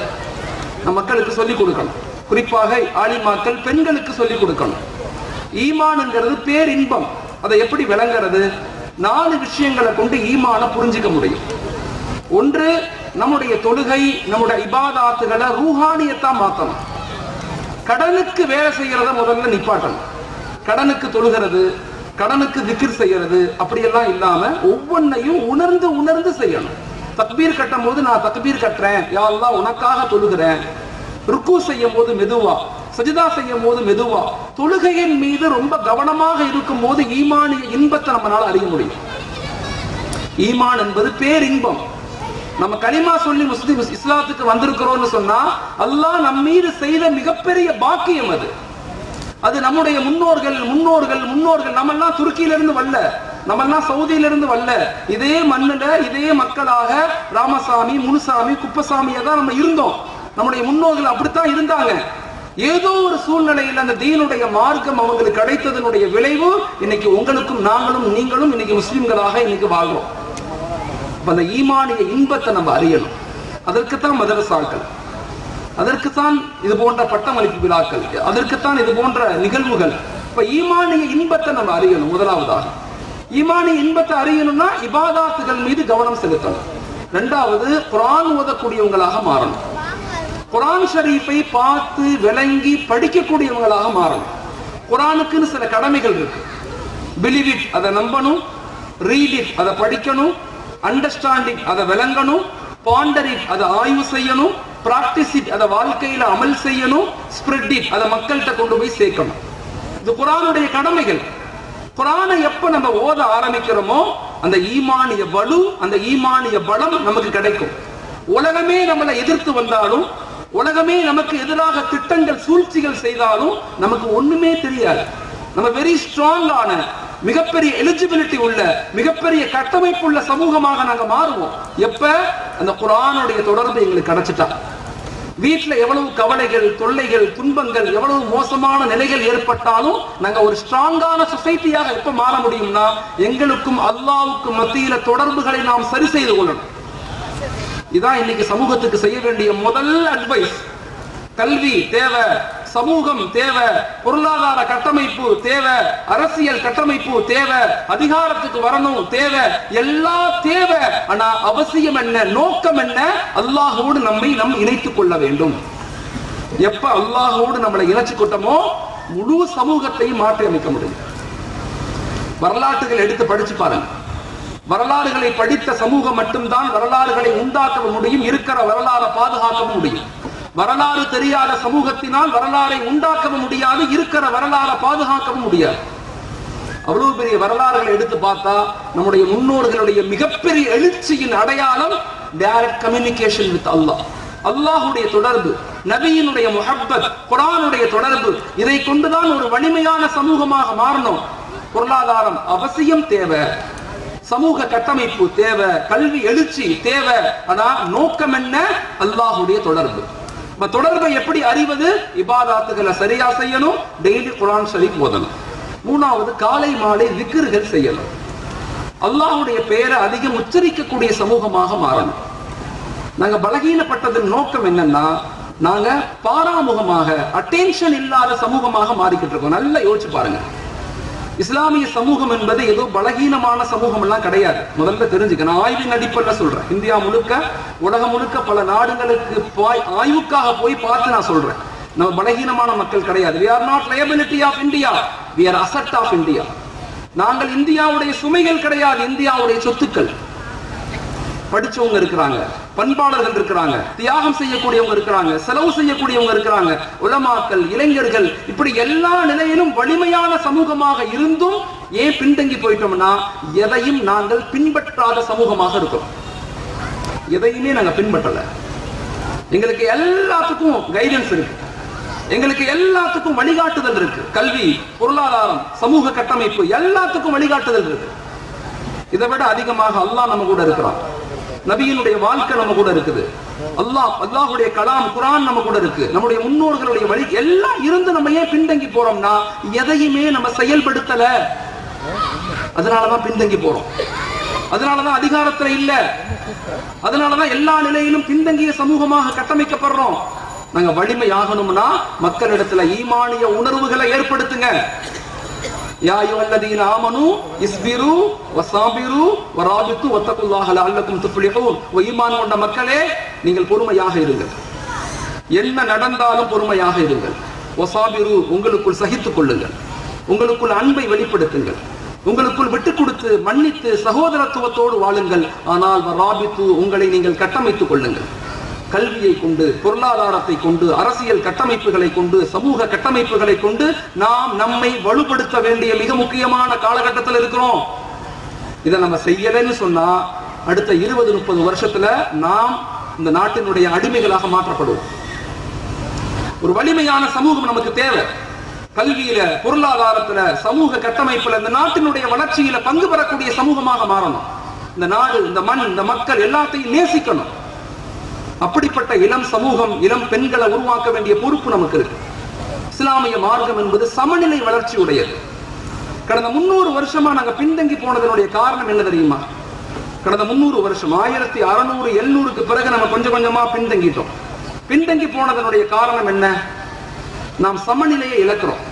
நம் மக்களுக்கு சொல்லிக் கொடுக்கணும். குறிப்பாக ஆலிமாக்கள் பெண்களுக்கு சொல்லிக் கொடுக்கணும். ஈமான்ங்கிறது பேரின்பம். அதை எப்படி விளங்குறது? 4 விஷயங்களை கொண்டு ஈமான புரிஞ்சுக்க முடியும். ஒன்று, நம்முடைய தொழுகை, நம்முடைய இபாதாத்துகளை ரூஹானியத்தா மாற்றணும். கடனுக்கு வேலை செய்யறத முதல்ல நிப்பாட்டணும். கடனுக்கு தொழுகிறது, கடனுக்கு திக்ர் செய்யறது அப்படியெல்லாம் இல்லாம ஒவ்வொன்னையும் உணர்ந்து உணர்ந்து செய்யணும். தக்பீர் கட்டும் போது நான் தக்பீர் கட்டுறேன், யா அல்லாஹ் உனக்காக தொழுகிறேன். ருக்கு செய்யும் போது மெதுவா, சஜிதா செய்யும் போது மெதுவா, தொழுகையின் மீது ரொம்ப கவனமாக இருக்கும் போது ஈமானிய இன்பத்தை நம்மளால அறிய முடியும். ஈமான் என்பது பேரின்பம். நம்ம கலிமா சொல்லி முஸ்லிம் இஸ்லாத்துக்கு வந்திருக்கிறோம்னு சொன்னா அல்லாஹ் நம் மீது செய்த மிகப்பெரிய பாக்கியம் அது. அது நம்முடைய முன்னோர்கள் முன்னோர்கள் முன்னோர்கள் நம்மெல்லாம் துருக்கியிலிருந்து வரல, நம்மெல்லாம் சவுதியிலிருந்து வரல. இதே மண்ணுல இதே மக்களாக ராமசாமி, முனுசாமி, குப்பசாமியா தான் நம்ம இருந்தோம். நம்முடைய முன்னோர்கள் அப்படித்தான் இருந்தாங்க. ஏதோ ஒரு சூழ்நிலையில் அந்த தீனுடைய மார்க்கம் அவங்களுக்கு கிடைத்ததனுடைய விளைவு இன்னைக்கு உங்களுக்கும் நாங்களும் நீங்களும் இன்னைக்கு முஸ்லிம்களாக இன்னைக்கு வாழ்றோம். அந்த ஈமானிய இன்பத்தை நம்ம அறியணும். அதற்குத்தான் மதரசாக்கள், அதற்குத்தான் இது போன்ற பட்டமளிப்பு விழாக்கள், அதற்குத்தான் இது போன்ற நிகழ்வுகள். இப்ப ஈமானிய இன்பத்தை நம்ம அறியணும். முதலாவதாக ஈமானிய இன்பத்தை அறியணும்னா இபாதாத்துகள் மீது கவனம் செலுத்தணும். 2வது, குர்ஆன் ஓதக்கூடியவங்களாக மாறணும். குர்ஆன் ஷரீஃபை பார்த்து விளங்கி படிக்கக்கூடியவங்களாக மாறணும். குர்ஆனுக்குன்னு சில கடமைகள் இருக்கு. பிலீவ் இட், அதை நம்பணும். ரீட் இட், அதை படிக்கணும். அண்டர்ஸ்டாண்டிங், அதை விளங்கணும். பாண்டர் இட், அதை ஆய்வு செய்யணும். பிராக்டிஸ் இட், அதை வாழ்க்கையில அமல் செய்யணும். ஸ்ப்ரெட் இட், அதை மக்கள்கிட்ட கொண்டு போய் சேர்க்கணும். இது குர்ஆனுடைய கடமைகள். குர்ஆனை எப்ப நம்ம ஓத ஆரம்பிக்கிறோமோ அந்த ஈமானிய வலு, அந்த ஈமானிய பலம் நமக்கு கிடைக்கும். உலகமே நம்மளை எதிர்த்து வந்தாலும், உலகமே நமக்கு எதிராக திட்டங்கள் சூழ்ச்சிகள் செய்தாலும் நமக்கு ஒண்ணுமே தெரியாது. நம்ம வெரி ஸ்ட்ராங்கான, மிகப்பெரிய எலிஜிபிலிட்டி உள்ள, மிகப்பெரிய கட்டமைப்பு உள்ள சமூகமாக நாங்க மாறுவோம் எப்ப அந்த குர்ஆனுடைய தொடர்பு எங்களுக்கு கிடைச்சிட்டா. வீட்டுல எவ்வளவு கவலைகள், தொல்லைகள், துன்பங்கள், எவ்வளவு மோசமான நிலைகள் ஏற்பட்டாலும் நாங்க ஒரு ஸ்ட்ராங்கான சொசைட்டியாக எப்ப மாற முடியும்னா எங்களுக்கும் அல்லாஹ்வுக்கும் மத்தியில தொடர்புகளை நாம் சரி செய்து கொள்ளணும். இதான் இன்னைக்கு சமூகத்துக்கு செய்ய வேண்டிய முதல் அட்வைஸ். கல்வி தேவை, சமூகம் தேவை, பொருளாதார கட்டமைப்பு தேவை, அரசியல் கட்டமைப்பு தேவை, அதிகாரத்துக்கு வரணும் தேவை, எல்லா தேவை. ஆனா அவசியம் என்ன, நோக்கம் என்ன? அல்லாஹ்வோடு நம்மை இணைத்துக் கொள்ள வேண்டும். எப்ப அல்லாஹ்வோடு நம்மளை இணைச்சு கொண்டோமோ முழு சமூகத்தையும் மாற்றி அமைக்க முடியும். வரலாற்றுகள் எடுத்து படிச்சு பாருங்க. வரலாறுகளை படித்த சமூகம் மட்டும்தான் வரலாறுகளை உண்டாக்க முடியும், இருக்கிற வரலாறை பாதுகாக்க முடியும். வரலாறு தெரியாத சமூகத்தினால் வரலாறை உண்டாக்கவும் முடியாது, இருக்கிற வரலாறை பாதுகாக்கவும் முடியாது. அவ்வளவு பெரிய வரலாறுகளை எடுத்து பார்த்தா நம்முடைய முன்னோர்களுடைய மிகப்பெரிய எழுச்சியின் அடையாளம் டைரக்ட் கம்யூனிகேஷன் வித் அல்லாஹ், அல்லாஹ்வுடைய தொடர்பு, நபியினுடைய முஹப்பத், குர்ஆனுடைய தொடர்பு. இதை கொண்டுதான் ஒரு வலிமையான சமூகமாக மாறணும். பொருளாதாரம் அவசியம் தேவை, சமூக கட்டமைப்பு தேவை, கல்வி எழுச்சி தேவை. ஆனா நோக்கம் என்ன? அல்லாஹ்வுடைய தொடர்பு. தொடர்பை எப்படி அறிவது? இபாதாத்துகளை சரியா செய்யணும், டெய்லி குர்ஆன் ஷரீஃப் ஓதணும். 3வது, காலை மாலை விக்ர்கள் செய்யணும். அல்லாஹ்வுடைய பெயரை அதிகம் உச்சரிக்கக்கூடிய சமூகமாக மாறணும். நாங்க பலகீனப்பட்டதன் நோக்கம் என்னன்னா, நாங்க பாராமுகமாக அட்டென்ஷன் இல்லாத சமூகமாக மாறிக்கிட்டு இருக்கோம். நல்லா யோசிச்சு பாருங்க. இஸ்லாமிய சமூகம் என்பது ஏதோ பலகீனமான சமூகம் எல்லாம் கிடையாது. முதல்ல தெரிஞ்சுக்க, நான் ஆய்வின் அடிப்படையில் சொல்றேன். இந்தியா முழுக்க, உலகம் முழுக்க பல நாடுகளுக்கு ஆய்வுக்காக போய் பார்த்து நான் சொல்றேன். நம்ம பலகீனமான மக்கள் கிடையாது. we are not liability of India, we are asset of India. நாங்கள் இந்தியாவுடைய சுமைகள் கிடையாது, இந்தியாவுடைய சொத்துக்கள். படிச்சவங்க இருக்கிறாங்க, பண்பாளர்கள் இருக்கிறாங்க, தியாகம் செய்யக்கூடியவங்க இருக்கிறாங்க, செலவு செய்யக்கூடியவங்க இருக்கிறாங்க, உலமாக்கள், இளைஞர்கள், இப்படி எல்லா நிலையிலும் வலிமையான சமூகமாக இருந்தும் ஏன் பின்தங்கி போயிட்டோம்னா, எதையும் நாங்கள் பின்பற்றாத சமூகமாக இருக்கோம். எதையுமே நாங்க பின்பற்றல. எங்களுக்கு எல்லாத்துக்கும் கைடன்ஸ் இருக்கு, எங்களுக்கு எல்லாத்துக்கும் வழிகாட்டுதல் இருக்கு. கல்வி, பொருளாதாரம், சமூக கட்டமைப்பு, எல்லாத்துக்கும் வழிகாட்டுதல் இருக்கு. இதை விட அதிகமாக அல்லாஹ் நம்ம கூட இருக்கிறான். நபியினுடைய வாழ்க்கை நம்ம கூட இருக்குது. அல்லாஹ்வுடைய கலாம் குர்ஆன் நம்ம கூட இருக்கு. நம்முடைய முன்னோர்களுடைய வழி எல்லாம் இருந்து நம்ம ஏன் பின்தங்கி போறோம்னா, எதையுமே நம்ம செயல்படுத்தல. அதனாலதான் பின்தங்கி போறோம். அதனாலதான் அதிகாரத்துல இல்ல. அதனாலதான் எல்லா நிலையிலும் பின்தங்கிய சமூகமாக கட்டமைக்கப்படுறோம். நாங்க வலிமையாகணும்னா மக்களிடத்துல ஈமானிய உணர்வுகளை ஏற்படுத்துங்க. யா அய்யுஹல்லதீன ஆமனூ இஸ்பிரு வஸாபிரு வராபித்து வத்தகுல்லாஹ லஅல்லக்கும் துஃப்லிஹூன். ஈமான் கொண்ட மக்களே, நீங்கள் பொறுமையாக இருங்கள். என்ன நடந்தாலும் பொறுமையாக இருங்கள். வஸாபிரு, உங்களுக்குள் சகித்துக் கொள்ளுங்கள். உங்களுக்குள் அன்பை வெளிப்படுத்துங்கள். உங்களுக்குள் விட்டு கொடுத்து மன்னித்து சகோதரத்துவத்தோடு வாழுங்கள். ஆனால் வராபித்து, உங்களை நீங்கள் கட்டமைத்துக் கொள்ளுங்கள். கல்வியை கொண்டு, பொருளாதாரத்தை கொண்டு, அரசியல் கட்டமைப்புகளை கொண்டு, சமூக கட்டமைப்புகளை கொண்டு நாம் நம்மை வலுப்படுத்த வேண்டிய மிக முக்கியமான காலகட்டத்தில் இருக்கிறோம். இதை நம்ம செய்யலைன்னு சொன்னா அடுத்த 20-30 வருஷத்துல நாம் இந்த நாட்டினுடைய அடிமைகளாக மாற்றப்படுவோம். ஒரு வலிமையான சமூகம் நமக்கு தேவை. கல்வியில, பொருளாதாரத்துல, சமூக கட்டமைப்புல, இந்த நாட்டினுடைய வளர்ச்சியில பங்கு பெறக்கூடிய சமூகமாக மாறணும். இந்த நாடு, இந்த மண், இந்த மக்கள் எல்லாத்தையும் நேசிக்கணும். அப்படிப்பட்ட இளம் சமூகம், இளம் பெண்களை உருவாக்க வேண்டிய பொறுப்பு நமக்கு இருக்கு. இஸ்லாமிய மார்க்கம் என்பது சமநிலை வளர்ச்சி உடையது. கடந்த 300 வருஷமா நாங்க பின்தங்கி போனதனுடைய காரணம் என்ன தெரியுமா? கடந்த 300 வருஷம் 1600 700க்கு பிறகு நம்ம கொஞ்சம் கொஞ்சமா பின்தங்கிட்டோம். பின்தங்கி போனதனுடைய காரணம் என்ன? நாம் சமநிலையை இழக்கிறோம்.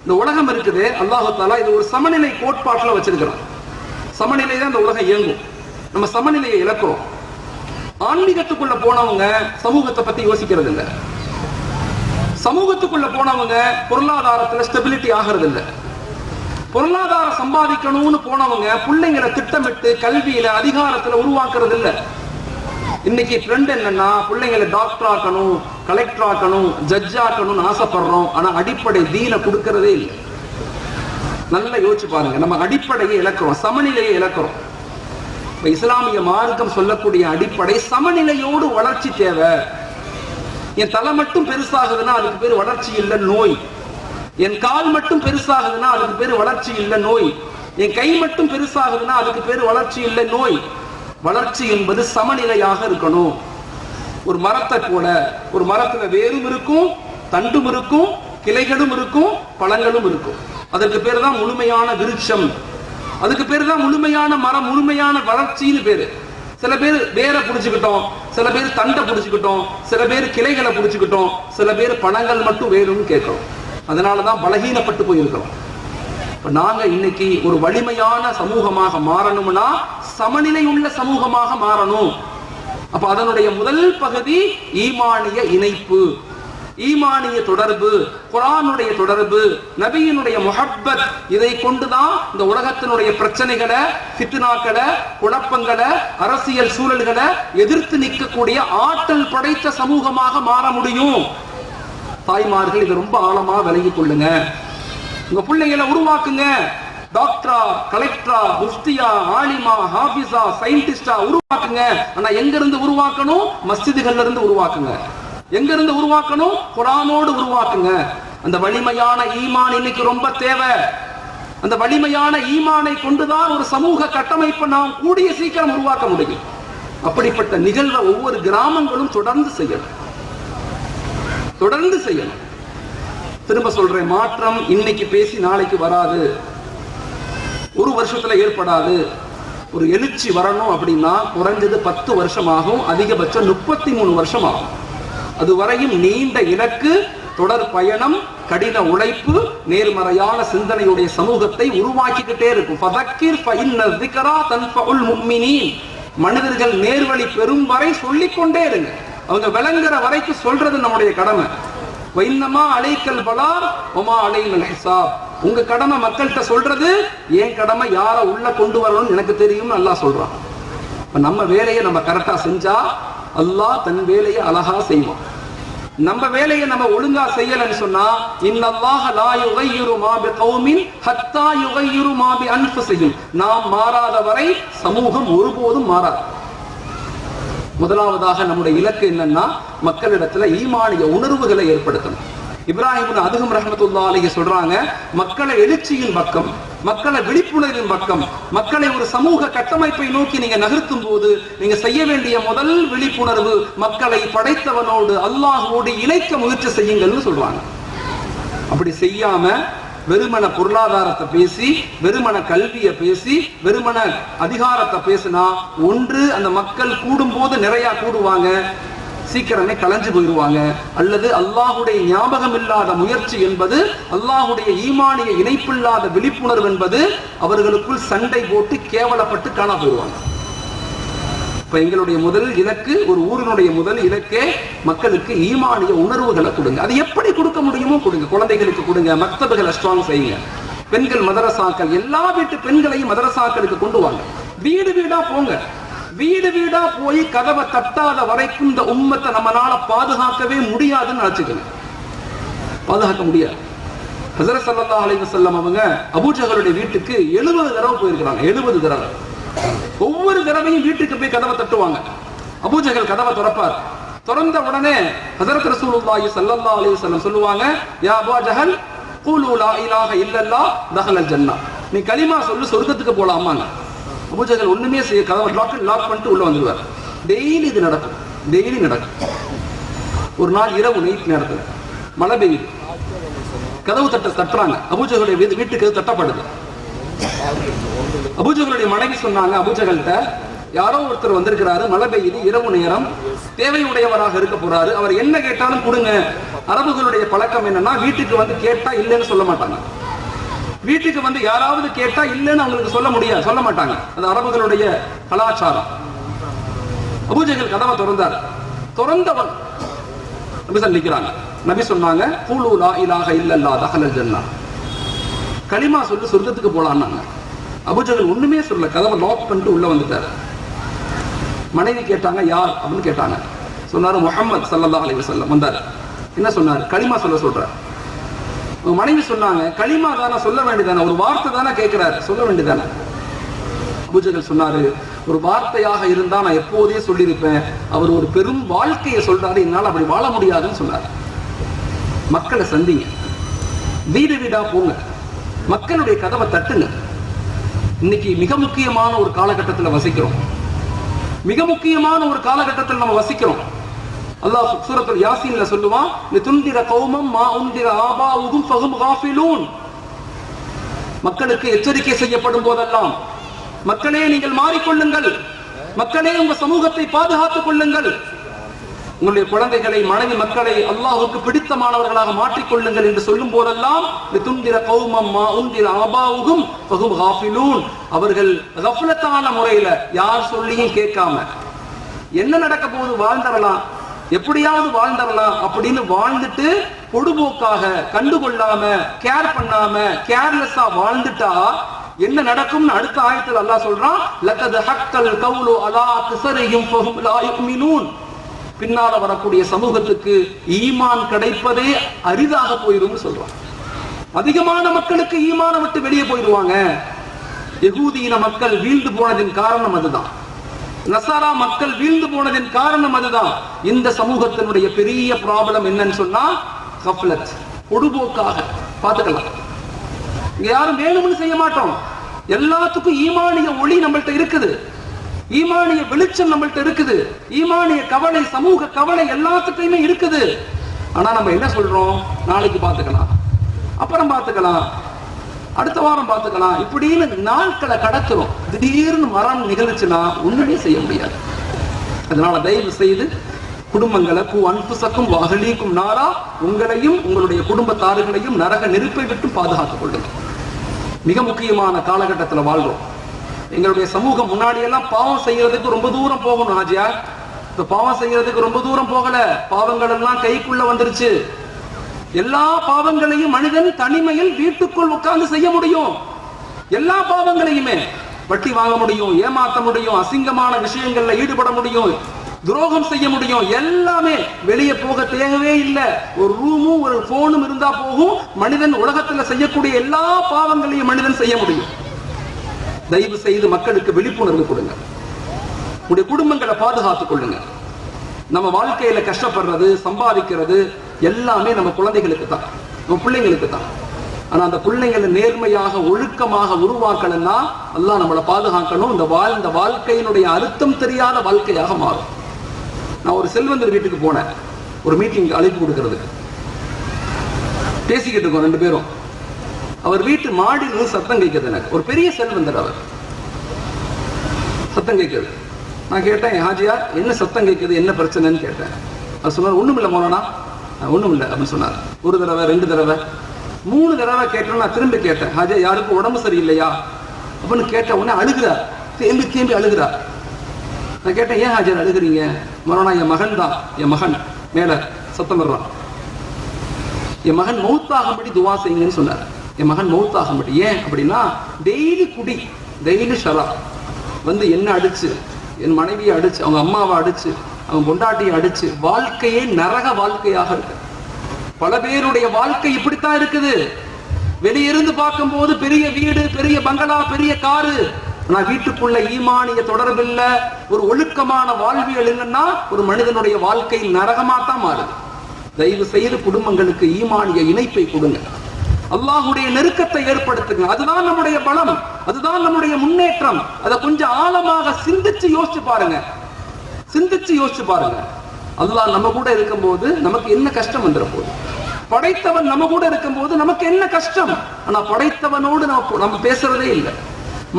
இந்த உலகம் இருக்குது, அல்லாஹ் தஆலா இது ஒரு சமநிலை கோட்பாட்டில் வச்சிருக்கிறோம். சமநிலை தான் இந்த உலகம் இயங்கும். நம்ம சமநிலையை இழக்கிறோம். ஆன்மீகத்துக்குள்ள போனவங்க சமூகத்தை பத்தி யோசிக்கிறது இல்லை. சமூகத்துக்குள்ள போனவங்க பொருளாதாரத்துல ஸ்டெபிலிட்டி ஆகிறது இல்லை. பொருளாதாரம் சம்பாதிக்கணும்னு போனவங்க பிள்ளைங்களை திட்டமிட்டு கல்வியில, அதிகாரத்துல உருவாக்குறது இல்லை. இன்னைக்கு ட்ரெண்ட் என்னன்னா, பிள்ளைங்களை டாக்டர் ஆக்கணும், கலெக்டர் ஆக்கணும், ஜட்ஜ் ஆக்கணும்னு ஆசைப்படுறோம். ஆனா அடிப்படை தீனை கொடுக்கறதே இல்லை. நல்லா யோசிச்சு பாருங்க. நம்ம அடிப்படையை இழக்கிறோம், சமநிலையை இழக்கிறோம். இஸ்லாமிய மார்க்கம் சொல்லக்கூடிய அடிப்படை சமநிலையோடு வளர்ச்சி தேவை. என் தலை மட்டும் பெருசாகுதுன்னா அதுக்கு பேர் வளர்ச்சி இல்லை, நோய். என் கால் மட்டும் பெருசாகுதுன்னா அதுக்கு பேர் வளர்ச்சி இல்லை, நோய். என் கை மட்டும் பெருசாகுதுன்னா அதுக்கு பேர் வளர்ச்சி இல்லை, நோய். வளர்ச்சி என்பது சமநிலையாக இருக்கணும். ஒரு மரத்தை போல, ஒரு மரத்துல வேரும் இருக்கும், தண்டும் இருக்கும், கிளைகளும் இருக்கும், பழங்களும் இருக்கும். அதற்கு பேர் தான் முழுமையான விருட்சம். அதுக்கு பேரு தான் முழுமையான மரம், முழுமையான வளர்ச்சின்னு பேரு. சில பேர் வேரை புடிச்சுக்கிட்டோம், சில பேர் தண்டை புடிச்சுக்கிட்டோம், சில பேர் கிளைகளை புடிச்சுக்கிட்டோம், சில பேர் பழங்கள் மட்டும் வேணும்னு கேட்கிறோம். அதனாலதான் பலகீனப்பட்டு போயிருக்கிறோம். நாங்க இன்னைக்கு ஒரு வலிமையான சமூகமாக மாறணும்னா சமநிலை உள்ள சமூகமாக மாறணும். அப்ப அதனுடைய முதல் பகுதி ஈமானிய இணைப்பு, ஈமானிய தொடர்பு, குர்ஆனுடைய தொடர்பு, நபியினுடைய முஹப்பத். இதை கொண்டுதான் இந்த உலகத்தினுடைய பிரச்சனைகளை, ஃபித்னாக்களை, குழப்பங்களை, அரசியல் சூழல்களை எதிர்த்து நிற்கக்கூடிய ஆற்றல் படைத்த சமூகமாக மாற முடியும். தாய்மார்கள் இதை ரொம்ப ஆழமா விளங்கிக் கொள்ளுங்க. உங்க பிள்ளைகளை உருவாக்குங்க. டாக்டரா, கலெக்டரா, முஃப்தியா, ஆலிமா, ஹாஃபிஸா, சயின்டிஸ்டா உருவாக்குங்க. ஆனா எங்க இருந்து உருவாக்கணும்? மஸ்ஜிதுகள்ல இருந்து உருவாக்குங்க. எங்க இருந்து உருவாக்கணும்? குர்ஆனோடு உருவாக்குங்க. அந்த வலிமையான ஈமான் இன்னைக்கு ரொம்ப தேவை. அந்த வலிமையான ஈமானை கொண்டுதான் ஒரு சமூக கட்டமைப்பை நாம் கூடிய சீக்கிரம் உருவாக்க முடியும். அப்படிப்பட்ட நிகழ்வை ஒவ்வொரு கிராமங்களும் தொடர்ந்து செய்யணும், தொடர்ந்து செய்யணும். திரும்ப சொல்றேன், மாற்றம் இன்னைக்கு பேசி நாளைக்கு வராது. ஒரு வருஷத்துல ஏற்படாது. ஒரு எழுச்சி வரணும் அப்படின்னா குறைஞ்சது 10 வருஷம் ஆகும், அதிகபட்சம் 33 வருஷம் ஆகும். அதுவரையும் நீண்ட இலக்கு, தொடர் பயணம், கடின உழைப்பு, நேர்மறையான சிந்தனையுடைய சமூகத்தை உருவாக்கிக்கிட்டே இருக்கும். மனிதர்கள் நேர்வழி பெறும் வரை சொல்லிக்கொண்டே இருங்க. அவங்க விளங்குற வரைக்கும் சொல்றது நம்முடைய கடமை. உங்க கடமை மக்கள்கிட்ட சொல்றது, என் கடமை யார உள்ள கொண்டு வரணும்னு எனக்கு தெரியும் அல்லாஹ் சொல்றான். நம்ம வேலையை நம்ம கரெக்டா செஞ்சா அல்லாஹ் தன் வேலையை அழகா செய்வான். நம்ம வேலையை நம்ம ஒழுங்கா செய்யலன்னு சொன்னா இன்னல்லாஹ லா யுகையிரு மா பிகௌமின் ஹத்தா யுகையிரு மா பி அன்ஃபுஸிஹிம், நாம் மாறாத வரை சமூகம் ஒருபோதும் மாறாது. முதலாவதாக நம்முடைய இலக்கு என்னன்னா மக்களிடத்துல ஈமானிய உணர்வுகளை ஏற்படுத்தணும். இப்ராஹிம் அதுகும் ரஹ்மத்துல்லாஹி அலைஹி சொல்றாங்க, மக்களை எழுச்சியின் பக்கம், மக்களை விழிப்புணர்வின் பக்கம், மக்களை ஒரு சமூக கட்டமைப்பை நோக்கி நீங்க நகர்த்தும் போது நீங்க செய்ய வேண்டிய முதல் விழிப்புணர்வு மக்களை படைத்தவனோடு அல்லாஹ்வோடு இணைக்க முயற்சி செய்யுங்கள்னு சொல்றாங்க. அப்படி செய்யாம வெறுமன பொருளாதாரத்தை பேசி, வெறுமன கல்வியை பேசி, வெறுமன அதிகாரத்தை பேசினா ஒன்று அந்த மக்கள் கூடும் போது நிறைய கூடுவாங்க, சீக்கிரமே கலைஞ்சு போயிடுவாங்க. அல்லது அல்லாஹுடைய ஞாபகம் இல்லாத முயற்சி என்பது, அல்லாஹுடைய ஈமானிய இணைப்பில்லாத விழிப்புணர்வு என்பது அவர்களுக்குள் சண்டை போட்டு கேவலப்பட்டு காண போயிடுவாங்க. இப்ப எங்களுடைய முதல் இலக்கு, ஒரு ஊரினுடைய முதல் இலக்கே மக்களுக்கு ஈமானிய உணர்வுகளை கொடுங்க. அது எப்படி கொடுக்க முடியுமோ கொடுங்க. குழந்தைகளுக்கு கொடுங்க, மக்தபுகளை ஸ்ட்ராங் செய்யுங்க. பெண்கள் மதரசாக்கள், எல்லா வீட்டு பெண்களையும் மதரசாக்களுக்கு கொண்டு வாங்க. வீடு வீடா போங்க. வீடு வீடா போய் கதவை தட்டாத வரைக்கும் இந்த உம்மத்தை நம்மளால பாதுகாக்கவே முடியாதுன்னு நினைச்சுக்கணும். பாதுகாக்க முடியாது. ஹஸரத் ஸல்லல்லாஹு அலைஹி வஸல்லம் அவங்க அபூஜஹலுடைய வீட்டுக்கு 70 தடவை போயிருக்கிறாங்க. 70 தடவை. ஒவ்வொரு தடவையும் வீட்டுக்கு போய் கதவை தட்டுவாங்க. அபூஜஹல் கதவை திறப்பார். திறந்த உடனே ஹஸரத் ரசூலுல்லாஹி ஸல்லல்லாஹு அலைஹி வஸல்லம் சொல்லுவாங்க, யா அபூஜஹல் கூலு லா இலாஹ இல்லல்லாஹ் தஹலல் ஜன்னah, நீ கலிமா சொல்லு சொர்க்கத்துக்கு போலாமாங்க. அபூஜஹல் ஒண்ணுமே செய்ய, கதவை லாக் பண்ணிட்டு உள்ள வந்துடுவார். டெய்லி இது நடக்கும், டெய்லி நடக்கும். ஒரு நாள் இரவு நைட் நேரத்துல மழை பெய்யுது. கதவு தட்டுறாங்க. அபூஜஹலுடைய வீட்டுக்கு தட்டப்படுது. அபூஜஹலுடைய மனைவி சொன்னாங்க அபூஜஹல்கிட்ட, யாரோ ஒருத்தர் வந்திருக்கிறாரு, மழை பெய்யுது, இரவு நேரம், தேவையுடையவராக இருக்க போறாரு, அவர் என்ன கேட்டாலும் கொடுங்க. அரபுகளுடைய பழக்கம் என்னன்னா வீட்டுக்கு வந்து கேட்டா இல்லைன்னு சொல்ல மாட்டாங்க. வீட்டுக்கு வந்து யாராவது கேட்டா இல்லைன்னு அவங்களுக்கு சொல்ல முடியாது, சொல்ல மாட்டாங்க. அது அரபுகளுடைய கலாச்சாரம். அபூஜஹல் கதவை திறந்தார். திறந்தவன் நபி நிக்கிறாங்க. நபி சொன்னாங்க, கூலு லா இலாஹ இல்லல்லாஹ் தஹலல் ஜன்னah, கலிமா சொல்லி சொர்க்கத்துக்கு போலான்னாங்க. அபூஜஹல் ஒண்ணுமே சொல்ல, கதவை லாக் பண்ணிட்டு உள்ள வந்துட்டாரு. மனைவி கேட்டாங்க, யார் அப்படின்னு கேட்டாங்க. சொன்னாரு, முஹம்மது ஸல்லல்லாஹு அலைஹி வஸல்லம் வந்தார். என்ன சொன்னார்? கலிமா சொல்றார். மனைவி சொன்னாங்க, களிமா தானே, சொல்ல வேண்டியதானே, ஒரு வார்த்தை தானே கேட்கிறாரு, சொல்ல வேண்டியதானே. அபூஜஹல் சொன்னாரு, ஒரு வார்த்தையாக இருந்தா நான் எப்போதே சொல்லியிருப்பேன், அவர் ஒரு பெரும் வாழ்க்கையை சொல்றாரு, என்னால் அப்படி வாழ முடியாதுன்னு சொன்னார். மக்களை சந்திங்க, வீடு வீடா போங்க, மக்களுடைய கதவை தட்டுங்க. இன்னைக்கு மிக முக்கியமான ஒரு காலகட்டத்தில் வசிக்கிறோம். மிக முக்கியமான ஒரு காலகட்டத்தில் நம்ம வசிக்கிறோம். அல்லாஹ் சூரத்துல் யாசீன்ல சொல்லுவான், லிதுன்திர கௌமம் மா உன்திர ஆபாவுஹும் ஃபஹும் காஃபிலூன், மக்களுக்கு எச்சரிக்கை செய்யப்படும் போதெல்லாம், மக்களே நீங்கள் மாறிக்கொள்ளுங்கள், மக்களே உங்க சமூகத்தை பாதுகாத்துக் கொள்ளுங்கள், உங்களுடைய குழந்தைகளை, மனைவி மக்களை அல்லாஹ்வுக்கு பிடித்தமானவர்களாக மாற்றிக்கொள்ளுங்கள் என்று சொல்லும் போதெல்லாம், லிதுன்திர கௌமம் மா உன்திர ஆபாவுஹும் ஃபஹும் காஃபிலூன், அவர்கள் கஃலத்தான முறையில யார் சொல்லியும் கேட்காம என்ன நடக்க போகுது, வாழ்ந்தரலாம், எப்படியாவது வாழ்ந்தரலாம் அப்படின்னு வாழ்ந்துட்டு பொடுபோக்காக கண்டுகொள்ளாம, கேர் பண்ணாம, கேர்லெஸ்ஸா வாழ்ந்துட்டா என்ன நடக்கும்னு அடுத்த ஆயத்தில் அல்லாஹ் சொல்றான், லகத் ஹக்கல் கவுலு அலா அக்ஸரிஹிம் ஃபஹும் லா யுமினூன், பின்னால வரக்கூடிய சமூகத்துக்கு ஈமான் கிடைப்பதே அரிதாக போயிரும் சொல்றான். அதிகமான மக்களுக்கு ஈமான விட்டு வெளியே போயிடுவாங்க. யகூதியின மக்கள் வீழ்ந்து போனதின் காரணம் அதுதான். நசாரா மக்கள் வீழ்ந்து போனதின் காரணம் அதுதான். இந்த சமூகத்தினுடைய பெரிய ப்ராப்ளம் என்னன்னு சொன்னா கஃப்லத், பொடுபோக்காக பார்த்துக்கலாம். இங்க யாரும் வேணும்னு செய்ய மாட்டோம். எல்லாத்துக்கும் ஈமானிய ஒளி நம்மள்ட்ட இருக்குது, ஈமானிய வெளிச்சம் நம்மள்ட்ட இருக்குது, ஈமானிய கவலை, சமூக கவலை எல்லாத்துக்குமே இருக்குது. ஆனா நம்ம என்ன சொல்றோம், நாளைக்கு பார்த்துக்கலாம், அப்புறம் பார்த்துக்கலாம், அடுத்த வாரம் பார்த்துக்கலாம், இப்படின்னு நாட்களை கடத்துறோம். திடீர்னு மரணம் நிகழ்ச்சுன்னா ஒண்ணுமே செய்ய முடியாது. அதனால தயவு செய்து குடும்பங்களை அன்புசக்கும் அஹ்லீக்கும் நாரா, உங்களையும் உங்களுடைய குடும்பத்தார்களையும் நரக நெருப்பை விட்டு பாதுகாத்துக் கொள்ளுங்க. மிக முக்கியமான காலகட்டத்தில் வாழ்றோம். எங்களுடைய சமூகம் முன்னாடி எல்லாம் பாவம் செய்யறதுக்கு ரொம்ப தூரம் போகணும் ஆஜியா. இப்ப பாவம் செய்யறதுக்கு ரொம்ப தூரம் போகல, பாவங்கள் எல்லாம் கைக்குள்ள வந்துருச்சு. எல்லா பாவங்களையும் மனிதன் தனிமையில் வீட்டுக்குள் உட்கார்ந்து செய்ய முடியும். எல்லா பாவங்களையுமே வட்டி வாங்க முடியும், ஏமாத்த முடியும், அசிங்கமான விஷயங்கள்ல ஈடுபட முடியும், துரோகம் செய்ய முடியும். எல்லாமே வெளியே போக தேவையே இல்லை. ஒரு ரூமும் ஒரு போனும் இருந்தா போகும். மனிதன் உலகத்துல செய்யக்கூடிய எல்லா பாவங்களையும் மனிதன் செய்ய முடியும். தயவு செய்து மக்களுக்கு விழிப்புணர்வு கொடுங்க. உடைய குடும்பங்களை பாதுகாத்துக் கொள்ளுங்க. நம்ம வாழ்க்கையில கஷ்டப்படுறது, சம்பாதிக்கிறது எல்லாமே நம்ம குழந்தைகளுக்கு தான், நம்ம பிள்ளைங்களுக்கு தான். ஆனா அந்த பிள்ளைங்களை நேர்மையாக ஒழுக்கமாக உருவாக்கணும்னா அல்லாஹ் நம்மளை பாதுகாக்கணும். இந்த வாழ்ந்த வாழ்க்கையினுடைய அர்த்தம் தெரியாத வாழ்க்கையாக மாறும். நான் ஒரு செல்வந்தர் வீட்டுக்கு போனேன், ஒரு மீட்டிங் அழைப்பு கொடுக்கறதுக்கு. பேசிக்கிட்டு இருக்கோம் ரெண்டு பேரும். அவர் வீட்டு மாடியில் சத்தம் கேட்குது. எனக்கு ஒரு பெரிய செல்வந்தர், அவர் சத்தம் கேட்குது. நான் கேட்டேன், ஹாஜியா என்ன சத்தம் கேட்குது, என்ன பிரச்சனைன்னு கேட்டேன். அவர் சொன்னார், ஒண்ணும் இல்லை மோனா, ஒண்ணும் இல்லை அப்படின்னு சொன்னார். ஒரு தடவை, ரெண்டு தடவை, 3 தடவை கேட்டோம். நான் திரும்பி கேட்டேன், ஹாஜியா யாருக்கும் உடம்பு சரியில்லையா அப்படின்னு கேட்ட உடனே அழுகிறார், தேம்பி தேம்பி அழுகிறார். நான் கேட்டேன், ஏன் ஹாஜர் அழுகிறீங்க? மரோனா, என் மகன் தான், என் மகன் மேல சத்தம் வர்றான், என் மகன் மௌத்தாகும்படி துவா செய்யுங்கன்னு சொன்னார். என் மகன் மௌத்தாகும்படி. ஏன் அப்படின்னா டெய்லி குடி, டெய்லி ஷரா வந்து என்ன அடிச்சு, என் மனைவியை அடிச்சு, அவங்க அம்மாவை அடிச்சு, அவங்க பொண்டாட்டியை அடிச்சு, வாழ்க்கையே நரக வாழ்க்கையாக இருக்கு. பல பேருடைய வாழ்க்கை இப்படித்தான் இருக்குது. வெளியிருந்து பார்க்கும் போது பெரிய வீடு, பெரிய பங்களா, பெரிய காரு. ஆனா வீட்டுக்குள்ள ஈமானிய தொடர்பில்ல, ஒரு ஒழுக்கமான வாழ்வியல் இல்லைன்னா ஒரு மனிதனுடைய வாழ்க்கை நரகமா தான் மாறுது. தயவு செய்து குடும்பங்களுக்கு ஈமானிய இணைப்பை கொடுங்க. அல்லாஹ்வுடைய நெருக்கத்தை ஏற்படுத்துங்க. அதுதான் நம்முடைய பலம், அதுதான் நம்முடைய முன்னேற்றம். அதை கொஞ்சம் ஆழமாக சிந்திச்சு யோசிச்சு பாருங்க, சிந்திச்சு யோசிச்சு பாருங்க. அல்லாஹ் நம்ம கூட இருக்கும் போது நமக்கு என்ன கஷ்டம் வந்துட போகுது? படைத்தவன் நம்ம கூட இருக்கும் போது நமக்கு என்ன கஷ்டம்? ஆனா படைத்தவனோடு நம்ம பேசுறதே இல்லை.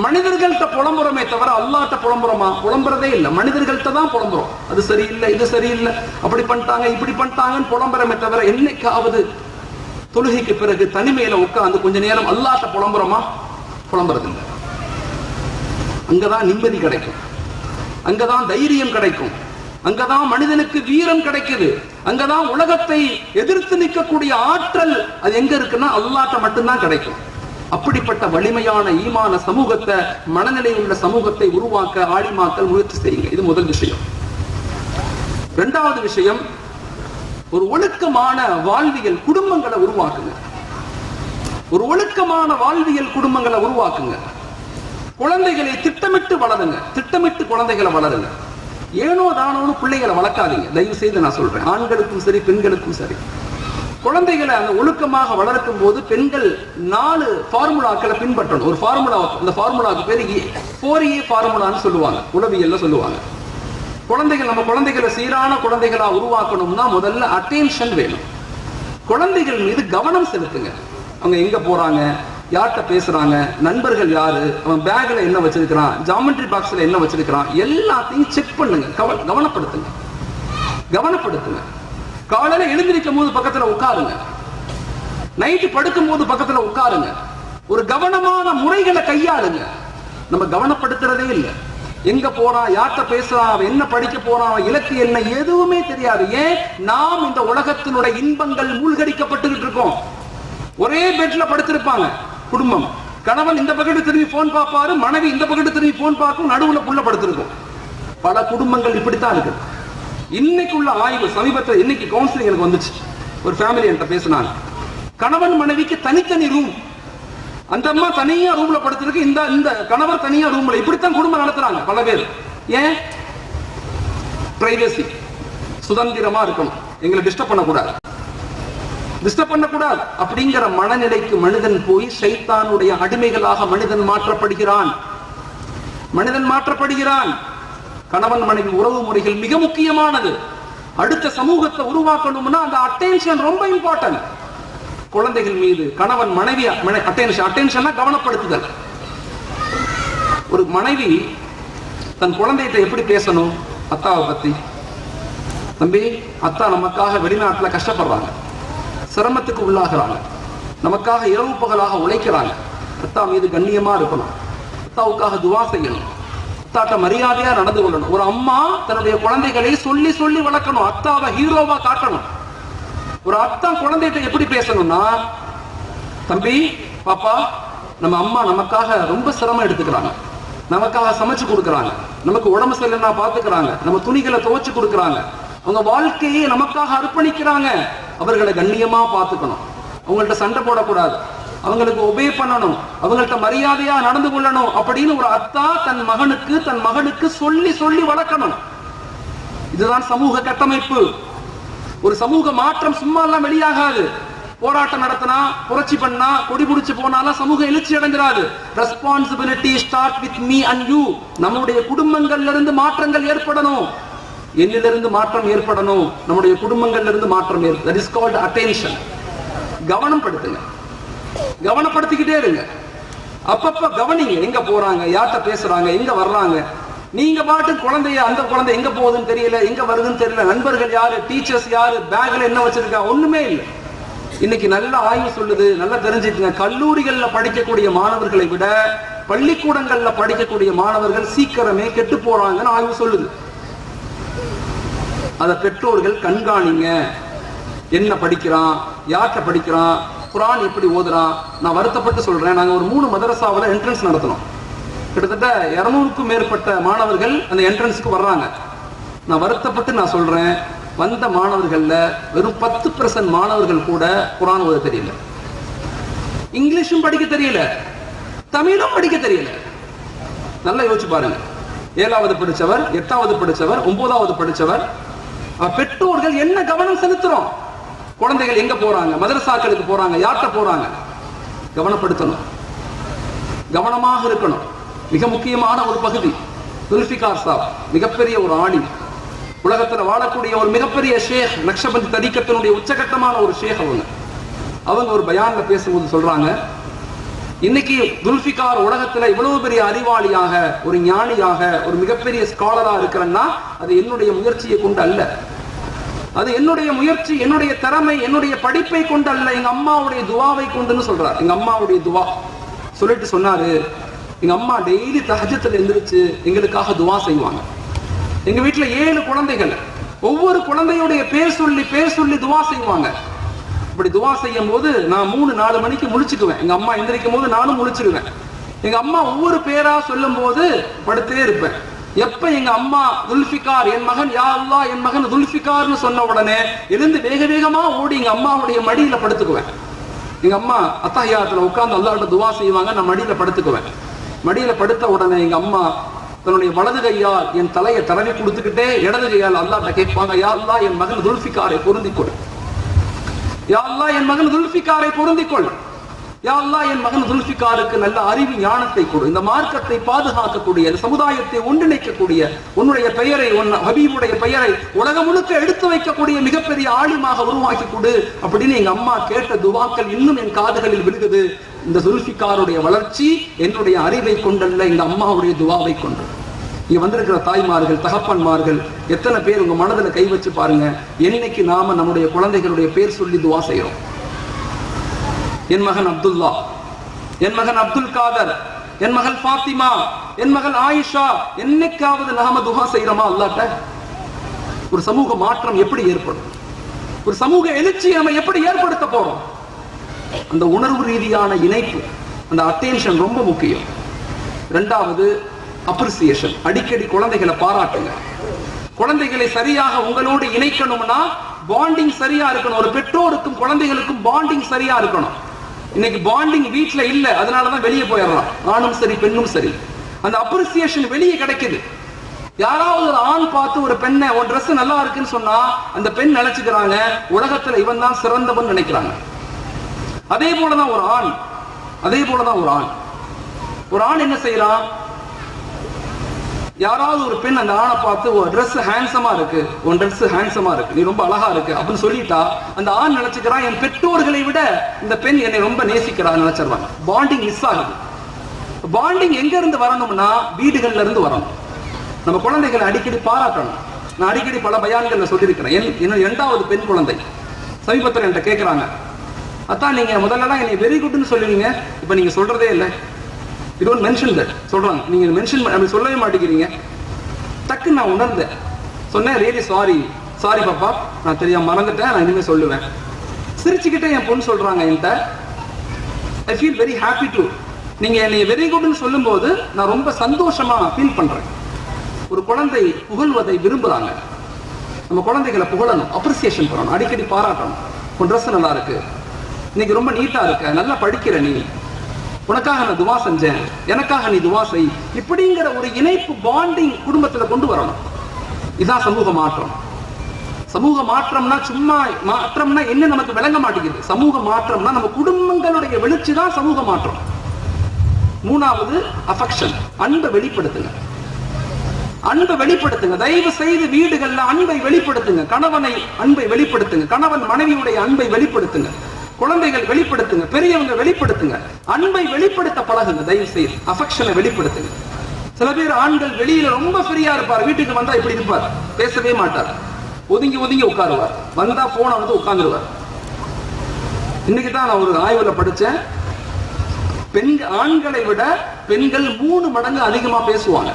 மனிதர்கள்ட்ட புலம்புறமே தவிர அல்லாஹ்ட்ட புலம்புறோமா? புலம்புறதே இல்லை. மனிதர்கள்ட்ட தான் புலம்புறோம். அது சரியில்லை, இது சரியில்லை, அப்படி பண்ணிட்டாங்க, இப்படி பண்ணிட்டாங்கன்னு புலம்புறமே தவிர என்னைக்காவது தொழுகைக்கு பிறகு தனிமையில உட்கார்ந்து கொஞ்ச நேரம் அல்லாஹ்ட்ட புலம்புறோமா? புலம்புறதில்லை. அங்கதான் நிம்மதி கிடைக்கும், அங்கதான் தைரியம் கிடைக்கும், அங்கதான் மனிதனுக்கு வீரம் கிடைக்குது, அங்கதான் உலகத்தை எதிர்த்து நிற்கக்கூடிய ஆற்றல் அது எங்க இருக்குன்னா அல்லாஹ்ட்ட மட்டும்தான் கிடைக்கும். அப்படிப்பட்ட வலிமையான ஈமான சமூகத்தை, மனநிலை உள்ள சமூகத்தை உருவாக்க ஆலிமாக்கள் முயற்சி செய்யுங்க. இது முதல் விஷயம். இரண்டாவது விஷயம், ஒரு ஒழுக்கமான வாழ்வியல் குடும்பங்களை உருவாக்குங்க. ஒரு ஒழுக்கமான வாழ்வியல் குடும்பங்களை உருவாக்குங்க. குழந்தைகளை திட்டமிட்டு வளருங்க, திட்டமிட்டு குழந்தைகளை வளருங்க. ஏனோ தானோன்னு பிள்ளைகளை வளர்க்காதீங்க. தயவு செய்து நான் சொல்றேன், ஆண்களுக்கும் சரி பெண்களுக்கும் சரி. குழந்தைகளை அந்த ஒழுக்கமாக வளர்க்கும் போது பெண்கள் 4 ஃபார்முலாக்களை பின்பற்றணும். ஒரு ஃபார்முலா, அந்த ஃபார்முலாவுக்கு பேரு 4A ஃபார்முலான்னு சொல்லுவாங்க, உளவியல்ல சொல்லுவாங்க. குழந்தைகள், நம்ம குழந்தைகளை சீரான குழந்தைகளா உருவாக்கணும்னா முதல்ல அட்டென்ஷன் வேணும். குழந்தைகள் மீது கவனம் செலுத்துங்க. அவங்க எங்க போறாங்க, யார்கிட்ட பேசுறாங்க, நண்பர்கள் யாரு, அவன் பேக்ல என்ன வச்சிருக்கிறான், ஜாமெட்ரி பாக்ஸ்ல என்ன வச்சிருக்கிறான், எல்லாத்தையும் செக் பண்ணுங்க, கவனப்படுத்துங்க, கவனப்படுத்துங்க. காலையில எழுந்திருக்கும் போது பக்கத்துல உட்காருங்க, நைட்டு படுக்கும் போது பக்கத்துல உட்காருங்க. ஒரு கவனமான முறைகளை கையாளுங்க. நம்ம கவனப்படுத்துறதே இல்லை. எங்க போறான், யார்கிட்ட பேசுறான், அவன் என்ன படிக்க போறான், இலக்கு என்ன, எதுவுமே தெரியாது. ஏன்? நாம் இந்த உலகத்தினுடைய இன்பங்கள் மூழ்கடிக்கப்பட்டுக்கிட்டு இருக்கோம். ஒரே பெட்ல படுத்திருப்பாங்க குடும்பம். கணவன் இந்த பக்கத்து திரும்பி போன் பார்ப்பாரு, மனைவி இந்த பக்கத்து திரும்பி போன் பார்க்கும், நடுவுல புள்ள படுத்திருக்கும். பல குடும்பங்கள் இப்படித்தான் இருக்கு. இன்னைக்குள்ள ஆய்வு, சமீபத்தில் இன்னைக்கு கவுன்சிலிங் எனக்கு வந்துச்சு. ஒரு ஃபேமிலி என்கிட்ட பேசினாங்க, கணவன் மனைவிக்கு தனித்தனி ரூம். அந்த அம்மா தனியா ரூம்ல படுத்திருக்கு, இந்த கணவர் தனியா ரூம்ல. இப்படித்தான் குடும்பம் நடத்துறாங்க பல பேர். ஏன்? பிரைவசி, சுதந்திரமா இருக்கணும், எங்களை டிஸ்டர்ப் பண்ணக்கூடாது, டிஸ்டர்ப் பண்ணக்கூடாது அப்படிங்கிற மனநிலைக்கு மனிதன் போய் ஷைத்தானுடைய அடிமைகளாக மனிதன் மாற்றப்படுகிறான். மனிதன் மாற்றப்படுகிறான். கணவன் மனைவி உறவு முறைகள் மிக முக்கியமானது. அடுத்த சமூகத்தை உருவாக்கணும்னா அந்த அட்டென்ஷன் ரொம்ப இம்பார்ட்டன்ட். குழந்தைகள் மீது கணவன் மனைவி அட்டென்ஷன் கவனப்படுத்துதல். ஒரு மனைவி தன் குழந்தைகிட்ட எப்படி பேசணும்? அத்தாவை பத்தி, தம்பி அத்தா நமக்காக வெளிநாட்டுல கஷ்டப்படுறாங்க, சிரமத்துக்கு உள்ளாகிறாங்க, நமக்காக இரவு பகலாக உழைக்கிறாங்க, அத்தா மீது கண்ணியமா இருக்கணும், அத்தாவுக்காக துவா செய்யணும், அத்தாட்ட மரியாதையா நடந்து கொள்ளணும். ஒரு அம்மா தன்னுடைய குழந்தைகளை சொல்லி சொல்லி வளர்க்கணும், அத்தாவை ஹீரோவா காட்டணும். ஒரு அத்தா குழந்தைகிட்ட எப்படி பேசணும்னா, தம்பி பாப்பா நம்ம அம்மா நமக்காக ரொம்ப சிரமம் எடுத்துக்கிறாங்க, நமக்காக சமைச்சு கொடுக்குறாங்க, நமக்கு உடம்பு சரியில்லைன்னா பாத்துக்கிறாங்க, நம்ம துணிகளை துவைச்சு கொடுக்குறாங்க, அவங்க வாழ்க்கையை நமக்காக அர்ப்பணிக்கிறாங்க, அவர்களை கண்ணியமா பார்த்துக்கணும், அவங்கள்ட்ட சண்டை போடக்கூடாது, அவங்களுக்கு ஒபே பண்ணணும், அவங்கள்ட்ட மரியாதையா நடந்து கொள்ளணும் அப்படின்னு ஒரு அத்தா தன் மகனுக்கு சொல்லி சொல்லி வளர்க்கணும். இதுதான் சமூக கட்டமைப்பு. ஒரு சமூக மாற்றம் சும்மா எல்லாம் வெளியாகாது. போராட்டம் நடத்தினா, புரட்சி பண்ணா, கொடி பிடிச்சு போனாலும் சமூக எழுச்சி அடைஞ்சிராது. Responsibility start with me and you. நம்முடைய குடும்பங்கள்ல இருந்து மாற்றங்கள் ஏற்படணும், என்னிலிருந்து மாற்றம் ஏற்படணும், நம்முடைய குடும்பங்கள்ல இருந்து மாற்றம் ஏற்படும். That is called attention. கவனம் படுத்துங்க, கவனப்படுத்திக்கிட்டே இருங்க. அப்பப்ப கவனிங்க, எங்க போறாங்க, யார்கிட்ட பேசுறாங்க, எங்க வர்றாங்க. நீங்க பாட்டு குழந்தைய, அந்த குழந்தை எங்க போகுதுன்னு தெரியல, எங்க வருதுன்னு தெரியல, நண்பர்கள் யாரு, டீச்சர்ஸ் யாரு, பேக்ல என்ன வச்சிருக்கா, ஒண்ணுமே இல்லை. இன்னைக்கு நல்ல ஆய்வு சொல்லுது, நல்லா தெரிஞ்சுக்கங்க, கல்லூரிகள்ல படிக்கக்கூடிய மாணவர்களை விட பள்ளிக்கூடங்கள்ல படிக்கக்கூடிய மாணவர்கள் சீக்கிரமே கெட்டு போறாங்கன்னு ஆய்வு சொல்லுது. அத பெற்றோர்கள் கண்காணிங்க. என்ன படிக்கிறான், யார்கிட்ட படிக்கிறான், குர்ஆன் எப்படி ஓதுறான். நான் வருத்தப்பட்டு சொல்றேன், நாங்க ஒரு 3 மதரசாவில் என்ட்ரன்ஸ் நடத்தினோம். கிட்டத்தட்ட 200க்கும் மேற்பட்ட மாணவர்கள் அந்த என்ட்ரன்ஸ்க்கு வர்றாங்க. நான் வருத்தப்பட்டு நான் சொல்றேன், வந்த மாணவர்கள்ல வெறும் 10% மாணவர்கள் கூட குர்ஆன் ஓத தெரியல, இங்கிலீஷும் படிக்க தெரியல, தமிழும் படிக்க தெரியல. நல்லா யோசிச்சு பாருங்க. 7வது படிச்சவர், 8வது படிச்சவர், 9வது படிச்சவர். பெற்றோர்கள் என்ன கவனம் செலுத்துறோம்? குழந்தைகள் எங்க போறாங்க, மதரசாக்களுக்கு போறாங்க, யார்கிட்ட போறாங்க, கவனப்படுத்தணும், கவனமாக இருக்கணும். மிக முக்கியமான ஒரு பகுதி. துல்ஃபிகார் சாப் மிகப்பெரிய ஒரு ஆலிம், உலகத்தில் வாழக்கூடிய ஒரு மிகப்பெரிய ஷேக், நக்ஷபந்தி தரீக்கத்தினுடைய உச்சகட்டமான ஒரு ஷேக். அவங்க ஒரு பயான்ல பேசும்போது சொல்றாங்க, இன்னைக்கு துல்ஃபிகார் உலகத்துல இவ்வளவு பெரிய அறிவாளியாக, ஒரு ஞானியாக, ஒரு மிகப்பெரிய ஸ்காலரா இருக்கிறன்னா அது என்னுடைய முயற்சியை கொண்டு அல்ல, அது என்னுடைய முயற்சி, என்னுடைய திறமை, என்னுடைய படிப்பை கொண்டு அல்ல, எங்க அம்மாவுடைய துவாவை கொண்டுன்னு சொல்றார். எங்க அம்மாவுடைய துவா சொல்லிட்டு சொன்னாரு, எங்க அம்மா டெய்லி தஹஜ்ஜுத்ல எந்திரிச்சு எங்களுக்காக துவா செய்வாங்க. எங்க வீட்டுல 7 குழந்தைகள், ஒவ்வொரு குழந்தையுடைய பேர் சொல்லி துவா செய்வாங்க. இப்படி துவா செய்யும் போது நான் 3-4 மணிக்கு முழிச்சுக்குவேன். எங்க அம்மா எந்திரிக்கும் போது நானும் முழிச்சிருவேன். எங்க அம்மா ஒவ்வொரு பேரா சொல்லும் போது படுத்தே இருப்பேன். எப்ப எங்க அம்மா துல்ஃபிகார், என் மகன், யா அல்லாஹ் என் மகன் துல்ஃபிகார்னு சொன்ன உடனே எழுந்து வேக வேகமா ஓடி எங்க அம்மாவுடைய மடியில படுத்துக்குவேன். எங்க அம்மா அத்தஹியாத்துல உட்கார்ந்து அல்லாஹ்ட்ட துவா செய்வாங்க, நான் மடியில படுத்துக்குவேன். மடியில படுத்த உடனே எங்க அம்மா தன்னுடைய வலது கையால் என் தலையை தடவி கொடுத்துக்கிட்டே இடது கையால் அல்லாஹ்ட்ட கேட்பாங்க, யா அல்லாஹ் என் மகன் துல்ஃபிகாரை பொருந்திக்கொள், யா அல்லாஹ் என் மகன் துல்ஃபிகாரை பொருந்திக்கொள், யா அல்லாஹ் என் மகன் துல்ஃபிகாருக்கு நல்ல அறிவு ஞானத்தை கொடு, இந்த மார்க்கத்தை பாதுகாக்கக்கூடிய, சமுதாயத்தை ஒன்றிணைக்கக்கூடிய, உன்னுடைய பெயரை, உன் ஹபீபுடைய பெயரை உலகம் முழுக்க எடுத்து வைக்கக்கூடிய மிகப்பெரிய ஆலிமாக உருவாக்கி கொடு அப்படின்னு எங்க அம்மா கேட்ட துவாக்கள் இன்னும் என் காதுகளில் விழுகுது. இந்த துல்ஃபிகாருடைய வளர்ச்சி என்னுடைய அறிவை கொண்டல்ல, எங்க அம்மாவுடைய துவாவை கொண்டு. இங்க வந்திருக்கிற தாய்மார்கள், தகப்பன்மார்கள், எத்தனை பேர் உங்க மனதில் கை வச்சு பாருங்க, என்னைக்கு நாம நம்முடைய குழந்தைகளுடைய பேர் சொல்லி துவா செய்யறோம்? என் மகன் அப்துல்லா, என் மகன் அப்துல் காதர், என் மகள் ஃபாத்திமா, என் மகள் ஆயிஷா, என்னைக்காவது நாம துவா செய்யறோமா அல்லாஹ்ட்ட? ஒரு சமூக மாற்றம் எப்படி ஏற்படும்? ஒரு சமூக எழுச்சியை நம்ம எப்படி ஏற்படுத்த போறோம்? அந்த உணர்வு ரீதியான இணைப்பு, அந்த அட்டென்ஷன் ரொம்ப முக்கியம். 2வது அப்ரிசியேஷன். அடிக்கடி குழந்தைகளை பாராட்டுங்க. குழந்தைகளை சரியாக உங்களோடு இணைக்கணும்னா பாண்டிங் சரியா இருக்கணும். ஒரு பெற்றோருக்கும் குழந்தைகளுக்கும் பாண்டிங் சரியா இருக்கணும். இன்னைக்கு பாண்டிங் வீட்டுல இல்ல, அதனாலதான் வெளியே போயிடலாம், ஆணும் சரி பெண்ணும் சரி. அந்த அப்ரிசியேஷன் வெளியே கிடைக்குது. யாராவது ஒரு ஆண் பார்த்து ஒரு பெண்ணை, ஒரு ட்ரெஸ் நல்லா இருக்குன்னு சொன்னா அந்த பெண் நினைச்சுக்கிறாங்க உலகத்துல இவன் தான் சிறந்தவன் நினைக்கிறாங்க. அதே போலதான் ஒரு ஆண், ஒரு ஆண் என்ன செய்யறான்? யாராவது ஒரு பெண் அந்த ஆணை பார்த்து ஒரு ட்ரெஸ் ஹேண்ட்ஸமா இருக்கு, உன் ட்ரெஸ் ஹேண்ட்ஸமா இருக்கு, நீ ரொம்ப அழகா இருக்கு அப்படின்னு சொல்லிட்டா அந்த ஆண் நினைச்சுக்கிறான் என் பெற்றோர்களை விட இந்த பெண் என்னை ரொம்ப நேசிக்கிறான்னு நினைச்சிருவாங்க. பாண்டிங் மிஸ் ஆகுது. பாண்டிங் எங்க இருந்து வரணும்னா வீடுகள்ல இருந்து வரணும். நம்ம குழந்தைகளை அடிக்கடி பாராட்டணும். நான் அடிக்கடி பல பயான்கள்ல சொல்லியிருக்கிறேன். என்னோட 2வது பெண் குழந்தை சமீபத்தில் என்கிட்ட கேட்கிறாங்க, அத்தான் நீங்க முதல்லலாம் என்னை வெரி குட்னு சொல்லுவீங்க, இப்ப நீங்க சொல்றதே இல்லை, யூ டோன்ட் மென்ஷன் தட் சொல்றாங்க, நீங்க மென்ஷன் அப்படி சொல்லவே மாட்டேங்கிறீங்க. டக்குன்னு நான் உணர்ந்தேன், சொன்னேன் ரியலி சாரி பாப்பா, நான் தெரியாம மறந்துட்டேன், நான் இனிமே சொல்லுவேன். சிரிச்சுக்கிட்டே என் பொண்ணு சொல்றாங்க என்கிட்ட, I feel very happy to, நீங்க என்னை வெரி குட்னு சொல்லும் போது நான் ரொம்ப சந்தோஷமா ஃபீல் பண்றேன். ஒரு குழந்தை புகழ்வதை விரும்புறாங்க. நம்ம குழந்தைகளை புகழணும், அப்ரிசியேஷன் பண்ணணும், அடிக்கடி பாராட்டணும். உன் ட்ரெஸ் நல்லா இருக்கு, இன்னைக்கு ரொம்ப நீட்டா இருக்க, நல்லா படிக்கிற நீ, உனக்காக நான் துவா செஞ்சேன், எனக்காக நீ துவா செய், இப்படிங்கிற ஒரு இணைப்பு பாண்டிங் குடும்பத்துல கொண்டு வரணும். இதான் சமூக மாற்றம். சமூக மாற்றம்னா சும்மா மாற்றம்னா என்ன நமக்கு விளங்க மாட்டேங்குது. சமூக மாற்றம்னா நம்ம குடும்பங்களுடைய வெளிச்சி தான் சமூக மாற்றம். 3வது அஃபெக்ஷன், அன்பை வெளிப்படுத்துங்க. அன்பை வெளிப்படுத்துங்க. தயவு செய்து வீடுகள்ல அன்பை வெளிப்படுத்துங்க. கணவனை அன்பை வெளிப்படுத்துங்க, கணவன் மனைவியுடைய அன்பை வெளிப்படுத்துங்க, குழந்தைகள் வெளிப்படுத்துங்க, பெரியவங்க வெளிப்படுத்துங்க. அன்பை வெளிப்படுத்த பழகுங்க. தயவு செய்து அஃபெக்ஷனை வெளிப்படுத்துங்க. சில பேர் ஆண்கள் வெளியில ரொம்ப ஃப்ரீயா இருப்பார், வீட்டுக்கு வந்தா இப்படி இருப்பார், பேசவே மாட்டார், ஒதுங்கி ஒதுங்கி உட்காருவார், வந்தா போன வந்து உட்கார்ந்துருவார். இன்னைக்கு தான் நான் ஒரு ஆய்வுல படிச்சேன், ஆண்களை விட பெண்கள் 3 மடங்கு அதிகமா பேசுவாங்க.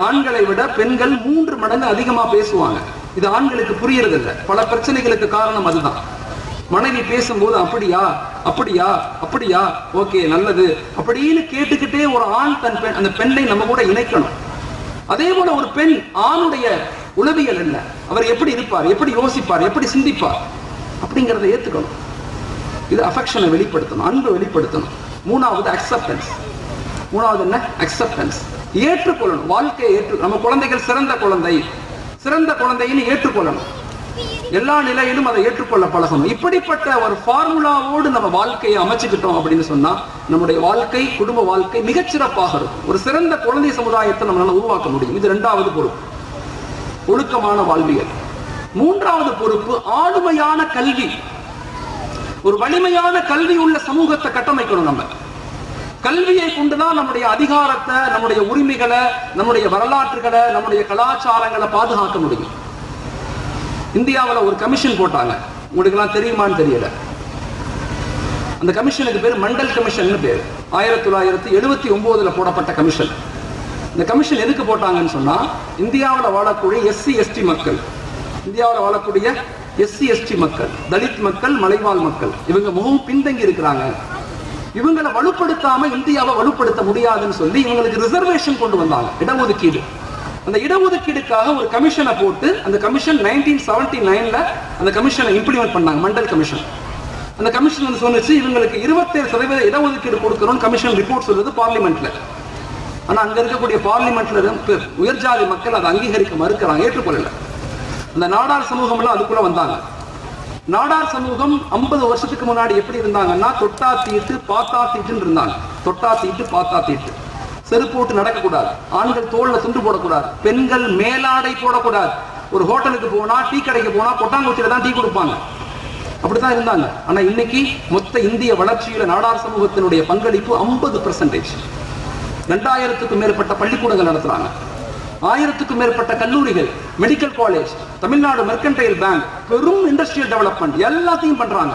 ஆண்களை விட பெண்கள் 3 மடங்கு அதிகமா பேசுவாங்க. இது ஆண்களுக்கு புரியறது இல்லை. பல பிரச்சனைகளுக்கு காரணம் அதுதான். மனைவி பேசும்போது அப்படியா அப்படியா அப்படியா, ஓகே நல்லது அப்படின்னு கேட்டுக்கிட்டே ஒரு ஆண் அந்த பெண்ணை நம்ம கூட இணைக்கணும். அதே போல ஒரு பெண் ஆணுடைய உளவியல் என்ன, அவர் எப்படி இருப்பார், எப்படி யோசிப்பார், எப்படி சிந்திப்பார் அப்படிங்கறத ஏத்துக்கணும். இது அஃபெக்ஷனை வெளிப்படுத்தணும், அன்பு வெளிப்படுத்தணும். 3வது அக்செப்டன்ஸ். 3வது என்ன? அக்செப்டன்ஸ். ஏற்றுக்கொள்ளணும். வாழ்க்கையை நம்ம குழந்தைகள் சிறந்த குழந்தைன்னு ஏற்றுக்கொள்ளணும். எல்லா நிலையிலும் அதை ஏற்றுக்கொள்ள பழகணும். இப்படிப்பட்ட ஒரு ஃபார்முலாவோடு நம்ம வாழ்க்கையை அமைச்சுக்கிட்டோம் அப்படின்னு சொன்னா நம்முடைய வாழ்க்கை, குடும்ப வாழ்க்கை மிகச்சிறப்பாக இருக்கும். ஒரு சிறந்த குழந்தை சமுதாயத்தை நம்மளால உருவாக்க முடியும். இது 2வது பொறுப்பு, ஒழுக்கமான வாழ்வியல். 3வது பொறுப்பு ஆளுமையான கல்வி. ஒரு வலிமையான கல்வி உள்ள சமூகத்தை கட்டமைக்கணும். நம்ம கல்வியை கொண்டுதான் நம்முடைய அதிகாரத்தை, நம்முடைய உரிமைகளை, நம்முடைய வரலாற்றுகளை, நம்முடைய கலாச்சாரங்களை பாதுகாக்க முடியும். இந்தியாவில் ஒரு கமிஷன் போட்டாங்க, உங்களுக்கு எல்லாம் தெரியுமான்னு தெரியல. அந்த கமிஷனுக்கு பேர் மண்டல் கமிஷன் பேர். 1979 போடப்பட்ட கமிஷன். இந்த கமிஷன் எதுக்கு போட்டாங்கன்னு சொன்னா, இந்தியாவில் வாழக்கூடிய எஸ்சி எஸ்டி மக்கள், இந்தியாவில் வாழக்கூடிய எஸ்சி எஸ்டி மக்கள், தலித் மக்கள், மலைவாழ் மக்கள், இவங்க மிகவும் பின்தங்கி இருக்கிறாங்க. இவங்களை வலுப்படுத்தாம இந்தியாவை வலுப்படுத்த முடியாதுன்னு சொல்லி இவங்களுக்கு ரிசர்வேஷன் கொண்டு வந்தாங்க, இடஒதுக்கீடு. அந்த இடஒதுக்கீடுக்காக ஒரு கமிஷனை போட்டு, அந்த கமிஷன் 1979 அந்த கமிஷனை இம்ப்ளிமெண்ட் பண்ணாங்க, மண்டல் கமிஷன். அந்த கமிஷன் வந்து சொன்னிச்சு, இவங்களுக்கு 27% இடஒதுக்கீடு கொடுக்கணும்னு கமிஷன் ரிப்போர்ட் சொல்றது பார்லிமெண்ட்ல. ஆனா அங்க இருக்கக்கூடிய பார்லிமெண்ட்ல உயர்ஜாதி மக்கள் அதை அங்கீகரிக்க மறுக்கிறாங்க, ஏற்றுக்கொள்ளல. அந்த நாடார் சமூகம் எல்லாம் அதுக்குள்ள வந்தாங்க. நாடார் சமூகம் 50 வருஷத்துக்கு முன்னாடி எப்படி இருந்தாங்கன்னா, தொட்டா தீட்டு பாத்தா தீட்டுன்னு இருந்தாங்க. தொட்டா தீட்டு பாத்தா தீட்டு, செருப்பு போட்டு நடக்கக்கூடாது, ஆண்கள் தோல்ல துண்டு போடக்கூடாது, பெண்கள் மேலாடை போடக்கூடாது, ஒரு ஹோட்டலுக்கு போனா, டீ கடைக்கு போனா கொட்டாங்குச்சியில தான் டீ கொடுப்பாங்க, அப்படித்தான் இருந்தாங்க. ஆனா இன்னைக்கு மொத்த இந்திய வளர்ச்சியில நாடார் சமூகத்தினுடைய பங்களிப்பு 50%. 2000க்கும் மேற்பட்ட பள்ளிக்கூடங்கள் நடத்துறாங்க, 1000க்கும் மேற்பட்ட கல்லூரிகள், medical college, Tamil Nadu mercantile bank, பெரும் இண்டஸ்ட்ரியல் டெவலப்மெண்ட் எல்லாத்தையும் பண்றாங்க.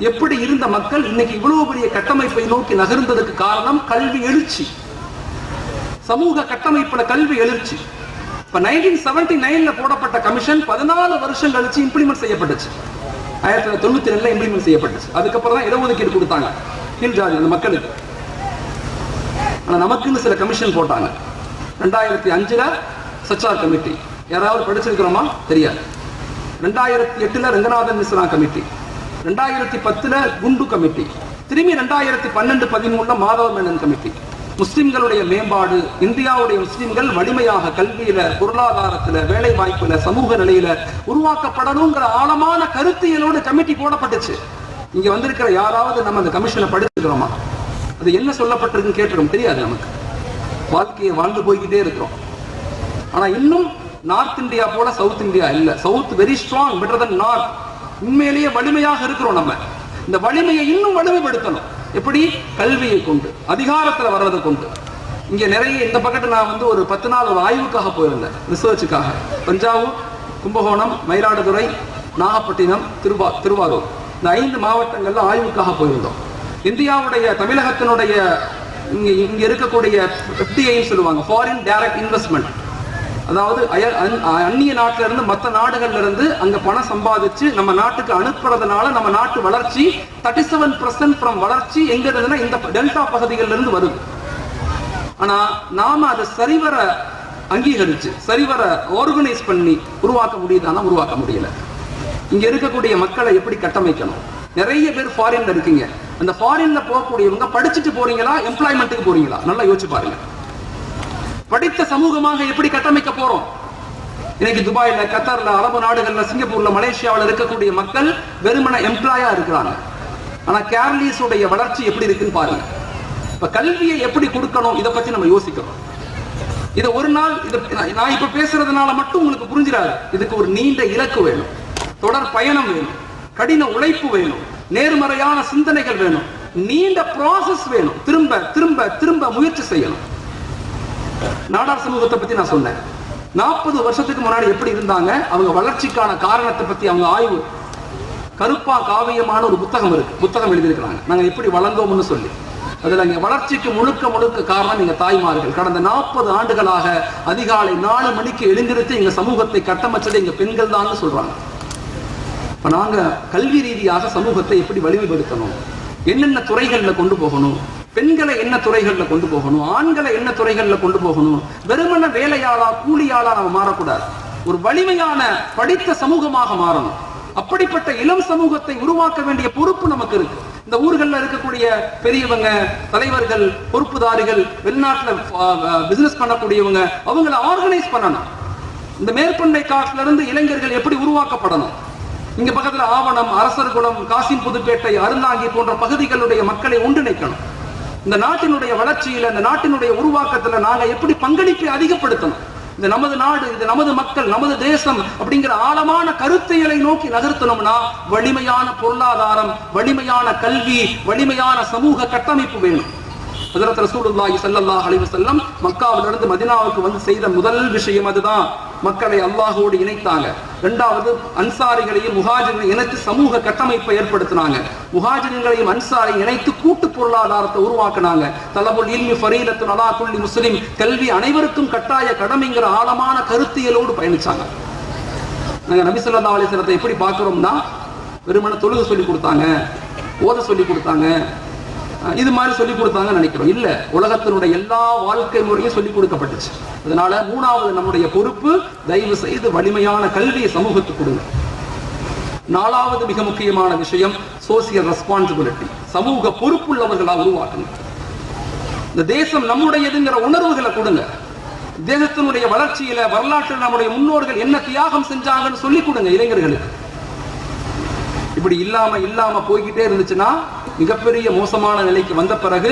எப்படி இருந்த மக்கள் இன்னைக்கு இவ்வளவு பெரிய கட்டமைப்பை நோக்கி நகர்ந்ததுக்கு காரணம் கல்வி எழுச்சி, சமூக கட்டமைப்புல கல்வி எழுச்சி. இப்ப 1979 போடப்பட்ட கமிஷன் 14 வருஷம் கழிச்சு இம்ப்ளிமெண்ட் செய்யப்பட்டுச்சு. 1992 இம்ப்ளிமெண்ட் செய்யப்பட்டுச்சு. அதுக்கப்புறம் தான் இடஒதுக்கீடு கொடுத்தாங்க கீழ் ஜாதி அந்த மக்களுக்கு. ஆனா நமக்குன்னு சில கமிஷன் போட்டாங்க. 2005 சச்சார் கமிட்டி, யாராவது படிச்சிருக்கிறோமா தெரியாது. 2008 ரங்கநாதன் மிஸ்ரா கமிட்டி, 2010 குண்டு கமிட்டி, திரும்பி 2012-13 மாதவ மேனன் கமிட்டி. முஸ்லிம்களுடைய மேம்பாடு, இந்தியாவுடைய முஸ்லிம்கள் வலிமையாக கல்வியில, பொருளாதாரத்துல, வேலை வாய்ப்புல, சமூக நிலையில உருவாக்கப்படணுங்கிற ஆழமான கருத்தியலோடு கமிட்டி போடப்பட்டுச்சு. இங்க வந்திருக்கிற யாராவது நம்ம அந்த கமிஷனை படிச்சிருக்கிறோமா? அது என்ன சொல்லப்பட்டிருக்குன்னு கேட்டுரும் தெரியாது நமக்கு. வாழ்க்கையை வாழ்ந்து போய்கிட்டே இருக்கிறோம். ஆனா இன்னும் நார்த் இந்தியா போல சவுத் இந்தியா இல்ல. South very strong, better than north. உண்மையிலேயே வலிமையாக இருக்கிறோம். நம்ம இந்த வலிமையை இன்னும் வலிமைப்படுத்தணும். எப்படி? கல்வியை கொண்டு, அதிகாரத்துல வர்றதை கொண்டு. இங்க நிறைய இந்த பக்கத்து நான் ஒரு 10 நாள் ஒரு ஆய்வுக்காக போயிருந்தேன், ரிசர்ச்சுக்காக. தஞ்சாவூர், கும்பகோணம், மயிலாடுதுறை, நாகப்பட்டினம், திருவாரூர், இந்த 5 மாவட்டங்கள்ல ஆய்வுக்காக போயிருந்தோம். இந்தியாவுடைய தமிழகத்தினுடைய இங்க இருக்கக்கூடிய FDI சொல்லுவாங்க, ஃபாரின் டைரக்ட் இன்வெஸ்ட்மெண்ட். அதாவது அந்நிய நாட்டில இருந்து மற்ற நாடுகள்ல இருந்து அங்க பணம் சம்பாதிச்சு நம்ம நாட்டுக்கு அனுப்புறதுனால நம்ம நாட்டு வளர்ச்சி 37% ஃப்ரம் வளர்ச்சி எங்க இருந்துன்னா இந்த டெல்டா பகுதிகளில் இருந்து வருது. ஆனா நாம அதை சரிவர அங்கீகரிச்சு சரிவர ஆர்கனைஸ் பண்ணி உருவாக்க முடியுதானா? உருவாக்க முடியல. இங்க இருக்கக்கூடிய மக்களை எப்படி கட்டமைக்கணும்? நிறைய பேர் ஃபாரின்ல இருக்கீங்க. அந்த ஃபாரின்ல போகக்கூடியவங்க படிச்சுட்டு போறீங்களா, எம்ப்ளாய்மெண்ட்டுக்கு போறீங்களா? நல்லா யோசிச்சு பாருங்க. படித்த சமூகமாக எப்படி கட்டமைக்க போறோம்? இன்னைக்கு துபாயில, கத்தார்ல, அரபு நாடுகள்ல, சிங்கப்பூர்ல, மலேசியாவில் இருக்கக்கூடிய மக்கள் வெறுமன எம்ப்ளாயா இருக்கிறாங்க. ஆனா கேரளீஸ் உடைய வளர்ச்சி எப்படி இருக்குன்னு பாருங்க. இப்ப கல்வியை எப்படி கொடுக்கணும், இதை பத்தி நம்ம யோசிக்கணும். இதை ஒரு நாள் நான் இப்ப பேசுறதுனால மட்டும் உங்களுக்கு புரிஞ்சிடாது. இதுக்கு ஒரு நீண்ட இலக்கு வேணும், தொடர் பயணம் வேணும், கடின உழைப்பு வேணும், நேர்மறையான சிந்தனைகள் வேணும், நீண்ட ப்ராசஸ் வேணும். திரும்ப திரும்ப திரும்ப முயற்சி செய்யணும். நாடார் சமூகத்தை பத்தி நான் சொன்னேன். 40 வருஷத்துக்கு முன்னாடி எப்படி இருந்தாங்க, அவங்க வளர்ச்சிக்கான காரணத்தை பத்தி அவங்க ஆய்வு, கருப்பா காவியமான ஒரு புத்தகம் எழுதியிருக்கிறாங்க. நாங்க எப்படி வளர்ந்தோம்னு சொல்லி. அதுல இங்க வளர்ச்சிக்கு முழுக்க முழுக்க காரணம் எங்க தாய்மார்கள். கடந்த 40 ஆண்டுகளாக அதிகாலை 4 மணிக்கு எழுந்திருத்து எங்க சமூகத்தை கட்டமைச்சது எங்க பெண்கள் தான் சொல்றாங்க. இப்ப நாங்க கல்வி ரீதியாக சமூகத்தை எப்படி வலிமைப்படுத்தணும், என்னென்ன துறைகள்ல கொண்டு போகணும், பெண்களை என்ன துறைகள்ல கொண்டு போகணும், ஆண்களை என்ன துறைகள்ல கொண்டு போகணும், வெறுமன வேலையாளா கூலியாளா நம்ம மாறக்கூடாது. ஒரு வலிமையான படித்த சமூகமாக மாறணும். அப்படிப்பட்ட இளம் சமூகத்தை உருவாக்க வேண்டிய பொறுப்பு நமக்கு இருக்கு. இந்த ஊர்கள்ல இருக்கக்கூடிய பெரியவங்க, தலைவர்கள், பொறுப்புதாரிகள், வெளிநாட்டுல பிசினஸ் பண்ணக்கூடியவங்க, அவங்களை ஆர்கனைஸ் பண்ணணும். இந்த மேற்பண்ணை காட்டுல இருந்து இளைஞர்கள் எப்படி உருவாக்கப்படணும். இங்க பக்கத்துல ஆவணம், அரசர்குளம், காசிம் புதுப்பேட்டை, அருந்தாங்கி போன்ற பகுதிகளுடைய மக்களை ஒன்றிணைக்கணும். இந்த நாட்டினுடைய வளர்ச்சியில, இந்த நாட்டினுடைய உருவாக்கத்துல நாங்க எப்படி பங்களிப்பை அதிகப்படுத்தணும். இந்த நமது நாடு, இது நமது மக்கள், நமது தேசம் அப்படிங்கிற ஆழமான கருத்தியலை நோக்கி நகர்த்தணும்னா வலிமையான பொருளாதாரம், வலிமையான கல்வி, வலிமையான சமூக கட்டமைப்பு வேணும். ஹஜ்ரத் ரசூலுல்லாஹி ஸல்லல்லாஹு அலைஹி வஸல்லம் மக்காவிலிருந்து மதீனாவுக்கு வந்து செய்த முதல் விஷயம் அதுதான். மக்களை அல்லாஹ்வோடு இணைத்தாங்க. இரண்டாவது, அன்சாரிகளையும் முஹாஜிர்களையும் இணைத்து சமூக கட்டமைப்பை ஏற்படுத்தினாங்க. முஹாஜிர்களையும் அன்சாரையும் இணைத்து கூட்டு பொருளாதாரத்தை உருவாக்குனாங்க. தலபுல் இல்மி ஃபரீலத்துன் அலா குல்லி முஸ்லிம், கல்வி அனைவருக்கும் கட்டாய கடமைங்கிற ஆழமான கருத்தியலோடு பயணிச்சாங்க. நாங்க நபி ஸல்லல்லாஹு அலைஹி வஸல்லத்தை எப்படி பார்க்கிறோம்னா, வெறுமனே தொழுகை சொல்லி கொடுத்தாங்க, ஓத சொல்லி கொடுத்தாங்க, இது மாதிரி சொல்லிக் கொடுத்தாங்கன்னு நினைக்கிறோம். இல்ல, உலகத்தினுடைய எல்லா வாழ்க்கை முறையும் சொல்லிக் கொடுக்கப்பட்டுச்சு. அதனால 3வது நம்முடைய பொறுப்பு, தயவு செய்து வலிமையான கல்வியை சமூகத்துக்கு கொடுங்க. 4வது மிக முக்கியமான விஷயம், சோசியல் ரெஸ்பான்சிபிலிட்டி, சமூக பொறுப்புள்ளவர்களா உருவாக்குங்க. இந்த தேசம் நம்முடையதுங்கிற உணர்வுகளை கொடுங்க. தேசத்தினுடைய வளர்ச்சியில, வரலாற்றில் நம்முடைய முன்னோர்கள் என்ன தியாகம் செஞ்சாங்கன்னு சொல்லிக் கொடுங்க இளைஞர்களுக்கு. இப்படி இல்லாம போய்கிட்டே இருந்துச்சுன்னா மிகப்பெரிய மோசமான நிலைக்கு வந்த பிறகு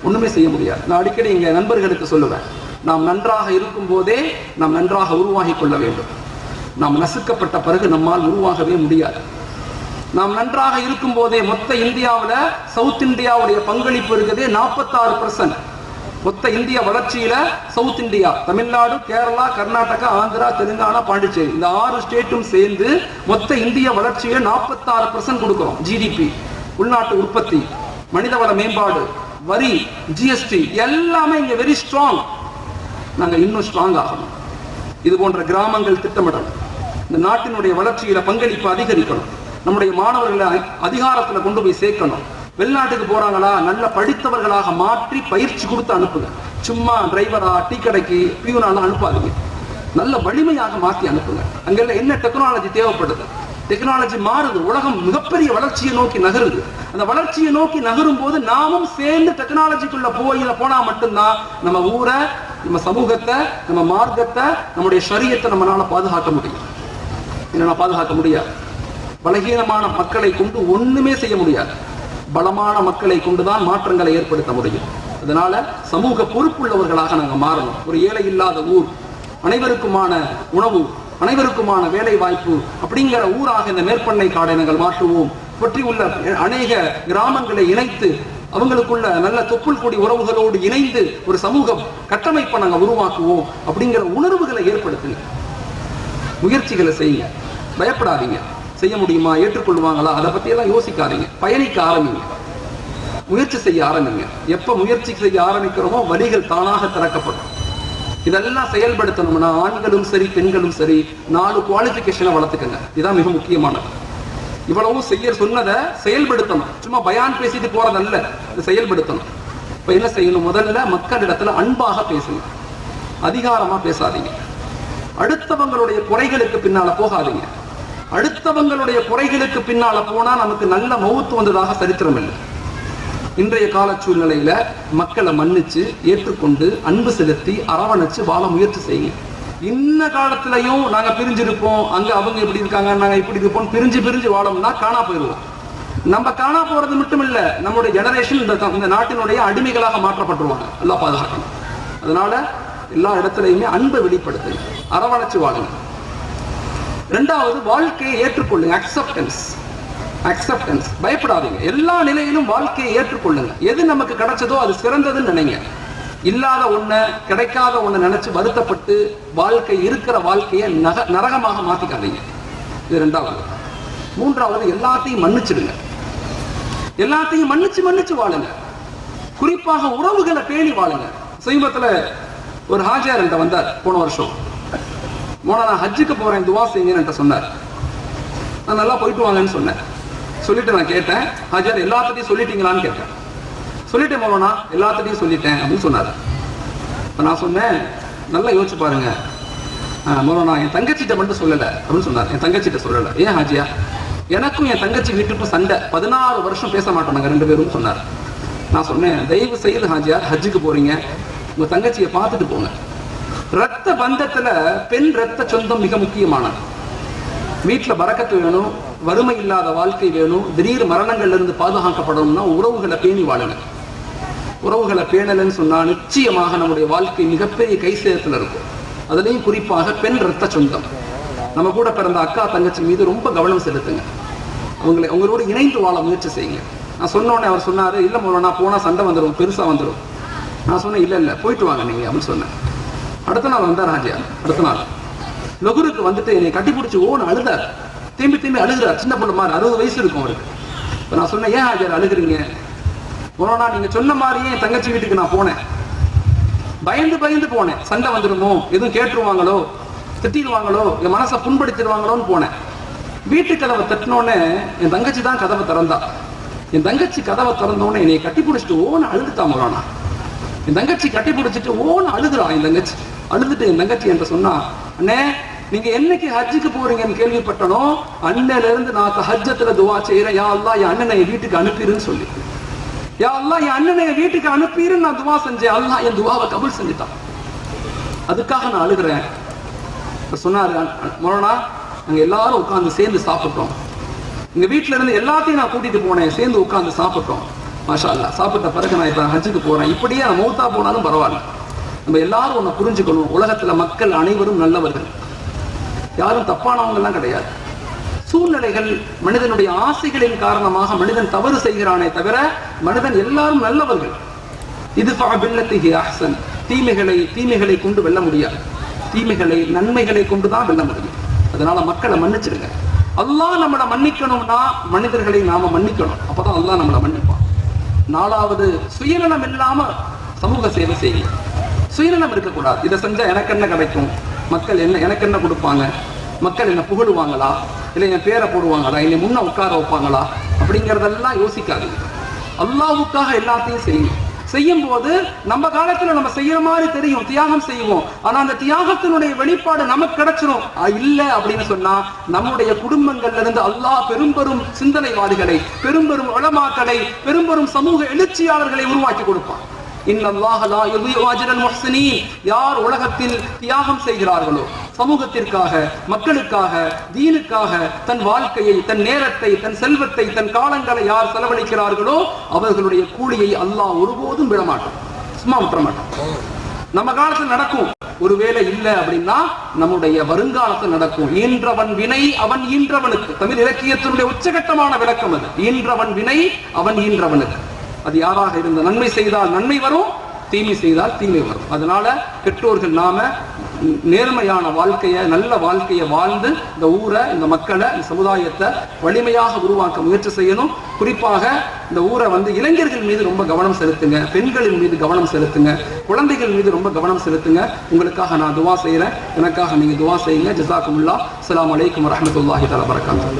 ஒண்ணுமே செய்ய முடியாது. நான் அடிக்கடி எங்க நண்பர்களுக்கு சொல்லுவேன், நாம் நன்றாக இருக்கும் போதே நாம் நன்றாக உருவாகி கொள்ள வேண்டும். நாம் நசுக்கப்பட்ட பிறகு நம்மால் உருவாகவே முடியாது. நாம் நன்றாக இருக்கும் போதே மொத்த இந்தியாவில் சவுத் இந்தியாவுடைய பங்களிப்பு இருக்குதே 46%. மொத்த இந்திய வளர்ச்சியில சவுத் இந்தியா, தமிழ்நாடு, கேரளா, கர்நாடகா, ஆந்திரா, தெலுங்கானா, பாண்டிச்சேரி, இந்த 6 ஸ்டேட்டும் சேர்ந்து மொத்த இந்திய வளர்ச்சியில 46% கொடுக்கிறோம். ஜிடிபி, உள்நாட்டு உற்பத்தி, மனிதவள மேம்பாடு, வரி, ஜிஎஸ்டி எல்லாமே இங்க வெரி ஸ்ட்ராங். நாங்க இன்னும் ஸ்ட்ராங் ஆகணும். இது போன்ற கிராமங்கள் திட்டமிடணும். இந்த நாட்டினுடைய வளர்ச்சியில பங்களிப்பு அதிகரிக்கணும். நம்முடைய மாணவர்களை அதிகாரத்துல கொண்டு போய் சேர்க்கணும். வெளிநாட்டுக்கு போறாங்களா, நல்ல படித்தவர்களாக மாற்றி பயிற்சி கொடுத்து அனுப்புங்க. சும்மா டிரைவரா, டீ கடைக்கு பியூனாலாம் அனுப்பாதீங்க. நல்ல வலிமையாக மாற்றி அனுப்புங்க. அங்கெல்லாம் என்ன டெக்னாலஜி தேவைப்படுது, டெக்னாலஜி மாறுது, உலகம் மிகப்பெரிய வளர்ச்சியை நோக்கி நகருது. அந்த வளர்ச்சியை நோக்கி நகரும் போது நாமும் சேர்ந்து டெக்னாலஜிக்குள்ள போனா மட்டும்தான் நம்ம ஊரை, நம்ம சமூகத்தை, நம்ம மார்க்கத்தை, நம்முடைய ஷரியத்தை நம்மளால பாதுகாக்க முடியும். இல்லைன்னா பாதுகாக்க முடியாது. பலகீனமான மக்களை கொண்டு ஒண்ணுமே செய்ய முடியாது. பலமான மக்களை கொண்டுதான் மாற்றங்களை ஏற்படுத்த முடியும். அதனால சமூக பொறுப்புள்ளவர்களாக நாங்க மாறணும். ஒரு ஏழை இல்லாத ஊர், அனைவருக்குமான உணவு, அனைவருக்குமான வேலை வாய்ப்பு அப்படிங்கிற ஊராக இந்த மேற்பண்ணை காடை நாங்கள் மாற்றுவோம். பற்றி உள்ள அநேக கிராமங்களை இணைத்து அவங்களுக்குள்ள நல்ல தொப்புள் கொடி உறவுகளோடு இணைந்து ஒரு சமூக கட்டமைப்பை நாங்கள் உருவாக்குவோம் அப்படிங்கிற உணர்வுகளை ஏற்படுத்துங்க. முயற்சிகளை செய்யுங்க, பயப்படாதீங்க. செய்ய முடியுமா, ஏற்றுக்கொள்வாங்களா, அதை பத்தி எல்லாம் யோசிக்காதீங்க. பயணிக்க ஆரம்பிங்க, முயற்சி செய்ய ஆரம்பிங்க. எப்ப முயற்சி செய்ய ஆரம்பிக்கிறோமோ வழிகள் தானாக திறக்கப்படும். இதெல்லாம் செயல்படுத்தணும்னா ஆண்களும் சரி பெண்களும் சரி 4 குவாலிஃபிகேஷனை வளர்த்துக்கங்க. இதுதான் மிக முக்கியமானது. இவ்வளவு செய்ய சொன்னதை செயல்படுத்தணும். சும்மா பயான் பேசிட்டு போறதல்ல, இதை செயல்படுத்தணும். இப்ப என்ன செய்யணும்? முதல்ல மக்களிடத்துல அன்பாக பேசுங்க, அதிகாரமா பேசாதீங்க. அடுத்தவங்களுடைய குறைகளுக்கு பின்னால போகாதீங்க. அடுத்தவங்களுடைய குறைகளுக்கு பின்னால போனா நமக்கு நல்ல மௌத்து வந்ததாக சரித்திரம் இல்லை. இன்றைய கால சூழ்நிலையில மக்களை மன்னிச்சு ஏற்றுக்கொண்டு அன்பு செலுத்தி அரவணைச்சு வாழ முயற்சி செய்யுங்க. இன்ன காலத்திலையும் நாங்க பிரிஞ்சிருப்போம், அங்க அவங்க எப்படி இருக்காங்க, நாங்க இப்படி இருப்போம், பிரிஞ்சு வாழோம்னா காணா போயிடுவோம். நம்ம காணா போறது மட்டும் இல்ல, நம்முடைய ஜெனரேஷன் இந்த நாட்டினுடைய அடிமைகளாக மாற்றப்பட்டுருவாங்க. எல்லாம் பாதுகாக்கணும். அதனால எல்லா இடத்துலையுமே அன்பை வெளிப்படுத்துங்க, அரவணைச்சு வாழுங்க. 2வது, வாழ்க்கையை ஏற்றுக்கொள்ளுங்க. அக்செப்டன்ஸ். பயப்படாதீங்க. எல்லா நிலையிலும் வாழ்க்கையை ஏற்றுக்கொள்ளுங்க. எது நமக்கு கிடைச்சதோ அது சிறந்ததுன்னு நினைங்க. இல்லாத ஒண்ண, கிடைக்காத ஒண்ணு நினைச்சு வருத்தப்பட்டு வாழ்க்கை இருக்கிற வாழ்க்கையை நரகமாக மாத்திக்காதீங்க. இது 2வது. 3வது, எல்லாத்தையும் மன்னிச்சிடுங்க. எல்லாத்தையும் மன்னிச்சு வாழுங்க. குறிப்பாக உறவுகளை பேணி வாழுங்க. சமீபத்துல ஒரு ஹாஜியார் என்கிட்ட வந்தார். போன வருஷம் நான் ஹஜ்ஜுக்கு போறேன், துவா செய்யுங்கன்னு சொன்னார். நான் நல்லா போயிட்டு வாங்கன்னு சொன்னேன். சொல்லிட்டு நான் கேட்டேன், ஹாஜியார் எல்லாத்தையும் சொல்லிட்டீங்களான்னு கேட்டேன். சொல்லிட்டேன் மௌலானா, எல்லாத்தையும் சொல்லிட்டேன் அப்படின்னு சொன்னார். நான் சொன்னேன், நல்லா யோசிச்சு பாருங்க மௌலானா, என் தங்கச்சிட்ட மட்டும் சொல்லலை அப்படின்னு சொன்னார். என் தங்கச்சிட்ட சொல்லலை. ஏன் ஹாஜியா? எனக்கும் என் தங்கச்சி வீட்டுக்கும் சண்டை, 16 வருஷம் பேச மாட்டோம் நாங்கள் 2 பேரும் சொன்னார். நான் சொன்னேன், தயவு செய்து ஹாஜியார், ஹஜ்ஜுக்கு போறீங்க, உங்க தங்கச்சியை பார்த்துட்டு போங்க. ரத்த பந்தத்துல பெண் ரத்த சொந்தம் மிக முக்கியமானது. வீட்டுல பரக்கத்து வேணும், வறுமை இல்லாத வாழ்க்கை வேணும், திடீர் மரணங்கள்ல இருந்து பாதுகாக்கப்படணும்னா உறவுகளை பேணி வாழுங்க. உறவுகளை பேணலன்னு சொன்னா நிச்சயமாக நம்முடைய வாழ்க்கை மிகப்பெரிய கை சேதத்துல இருக்கும். அதுலயும் குறிப்பாக பெண் ரத்த சொந்தம், நம்ம கூட பிறந்த அக்கா தங்கச்சி மீது ரொம்ப கவனம் செலுத்துங்க. அவங்களோட இணைந்து வாழ முயற்சி செய்யுங்க. நான் சொன்னோடனே அவர் சொன்னாரு, இல்ல மௌலானா போனா சண்டை வந்துடும், பெருசா வந்துடும். நான் சொன்னேன், இல்ல போயிட்டு வாங்க நீங்க அப்படின்னு சொன்னேன். அடுத்த நாள் வந்தார் ஹாஜியார். அடுத்த நாள் லொகுருக்கு வந்துட்டு என்னை கட்டிப்பிடிச்சு ஓன்னு அழுதார். திரும்பி அழுகிறார். சின்ன பொண்ணு மாதிரி, 60 வயசு இருக்கும் அவருக்கு. இப்போ நான் சொன்னேன், ஏன் ஹாஜியார் அழுகிறீங்க? போனா நீங்க சொன்ன மாதிரியே என் தங்கச்சி வீட்டுக்கு நான் போனேன். பயந்து போனேன், சண்டை வந்துடுமோ, எதுவும் கேட்டுருவாங்களோ, திட்டிடுவாங்களோ, என் மனசை புண்படுத்திடுவாங்களோன்னு போனேன். வீட்டு கதவை தட்டினோடனே என் தங்கச்சி தான் கதவை திறந்தா. என் தங்கச்சி கதவை திறந்தோடனே என்னை கட்டிப்பிடிச்சிட்டு ஓன்னு அழுதுட்டா மௌலானா. என் தங்கச்சி கட்டி பிடிச்சிட்டு ஓன்னு அழுதுறா. என் தங்கச்சி அழுதுட்டு என் தங்கச்சி என்ற சொன்னா, அண்ணே நீங்க என்னைக்கு ஹஜ்ஜுக்கு போறீங்கன்னு கேள்விப்பட்டனோ அன்னையில இருந்து நான் ஹஜ்ஜத்துல துவா செய்யறேன், யா அல்லாஹ் என் அண்ணனை என் வீட்டுக்கு அனுப்பிடுன்னு சொல்லி. யா அல்லாஹ் என் அண்ணனை என் வீட்டுக்கு அனுப்பிடுன்னு நான் துவா செஞ்சேன். அல்லாஹ் என் துவாவை கபூல் செஞ்சுட்டான். அதுக்காக நான் அழுகிறேன். சொன்னாரு, மௌலானா நாங்க எல்லாரும் உட்கார்ந்து சேர்ந்து சாப்பிட்டோம். எங்க வீட்டுல இருந்து எல்லாத்தையும் நான் கூட்டிட்டு போனேன், சேர்ந்து உட்கார்ந்து சாப்பிட்டோம். மாஷா அல்லாஹ். சாப்பிட்ட பிறகு நான் இப்ப ஹஜ்ஜுக்கு போறேன். இப்படியே நான் மௌத்தா போனாலும் பரவாயில்ல. நம்ம எல்லாரும் ஒண்ணு புரிஞ்சுக்கணும், உலகத்துல மக்கள் அனைவரும் நல்லவர்கள், யாரும் தப்பானவங்க எல்லாம் கிடையாது. சூழ்நிலைகள், மனிதனுடைய ஆசைகளின் காரணமாக மனிதன் தவறு செய்கிறானே தவிர மனிதன் எல்லாரும் நல்லவர்கள். இது அஹ்சன். தீமைகளை கொண்டு வெல்ல முடியாது. தீமைகளை நன்மைகளை கொண்டுதான் வெல்ல முடியும். அதனால மக்களை மன்னிச்சிடுங்க. அல்லாஹ் நம்மளை மன்னிக்கணும்னா மனிதர்களை நாம மன்னிக்கணும். அப்பதான் அல்லாஹ் நம்மளை மன்னிப்பான். 4வது, சுயநலம் இல்லாம சமூக சேவை செய்யுங்க. சுயநலம் இருக்கக்கூடாது. இதை செஞ்சா எனக்கு என்ன கிடைக்கும், மக்கள் எனக்கு என்ன கொடுப்பாங்க, மக்கள் என்ன புகழுவாங்களா, இல்லை என் பேரை போடுவாங்களா, என்னை முன்ன உட்கார வைப்பாங்களா, அப்படிங்கிறதெல்லாம் யோசிக்காதீங்க. அல்லாஹ்வுக்காக எல்லாத்தையும் செய்யுங்க. செய்யும் போது நம்ம காலத்துல நம்ம செய்யற மாதிரி தெரியும், தியாகம் செய்வோம். ஆனா அந்த தியாகத்தினுடைய வெளிப்பாடு நமக்கு கிடைச்சிடும். இல்ல அப்படின்னு சொன்னா நம்முடைய குடும்பங்கள்ல இருந்து அல்லாஹ் பெரும் சிந்தனைவாதிகளை, பெரும் உலமாக்களை, பெரும் சமூக எழுச்சியாளர்களை உருவாக்கி கொடுப்பான். இன்னல்லாஹ லா யுதீஉ அஜ்ரல் முஹ்ஸினீன். யார் உலகத்தில் தியாகம் செய்கிறார்களோ, சமூகத்திற்காக, மக்களுக்காக, தீனுக்காக தன் வாழ்க்கையை, தன் நேரத்தை, தன் செல்வத்தை, தன் காலங்களை யார் செலவழிக்கிறார்களோ அவர்களுடைய கூலியை அல்லாஹ் ஒருபோதும் விடமாட்டான். சும்மா விட்டுற மாட்டோம். நம்ம காலத்துல நடக்கும், ஒருவேளை இல்ல அப்படின்னா நம்முடைய வருங்காலத்தில் நடக்கும். ஈன்றவன் வினை அவன் ஈன்றவனுக்கு, தமிழ் இலக்கியத்தினுடைய உச்சகட்டமான விளக்கம் அது. ஈன்றவன் வினை அவன் ஈன்றவனுக்கு. அது யாராக இருந்த நன்மை செய்தால் நன்மை வரும், தீமை செய்தால் தீமை வரும். அதனால பெற்றோர்கள் நாம நேர்மையான வாழ்க்கையை, நல்ல வாழ்க்கையை வாழ்ந்து இந்த ஊரை, இந்த மக்களை, இந்த சமுதாயத்தை வலிமையாக உருவாக்க முயற்சி செய்யணும். குறிப்பாக இந்த ஊரை இளைஞர்கள் மீது ரொம்ப கவனம் செலுத்துங்க, பெண்களின் மீது கவனம் செலுத்துங்க, குழந்தைகள் மீது ரொம்ப கவனம் செலுத்துங்க. உங்களுக்காக நான் துவா செய்யறேன், எனக்காக நீங்க துவா செய்யுங்க. ஜஸாக்குமுல்லாஹ். அஸ்ஸலாமு அலைக்கும் வரஹ்மத்துல்லாஹி தஆலா வபரகாத்துஹு.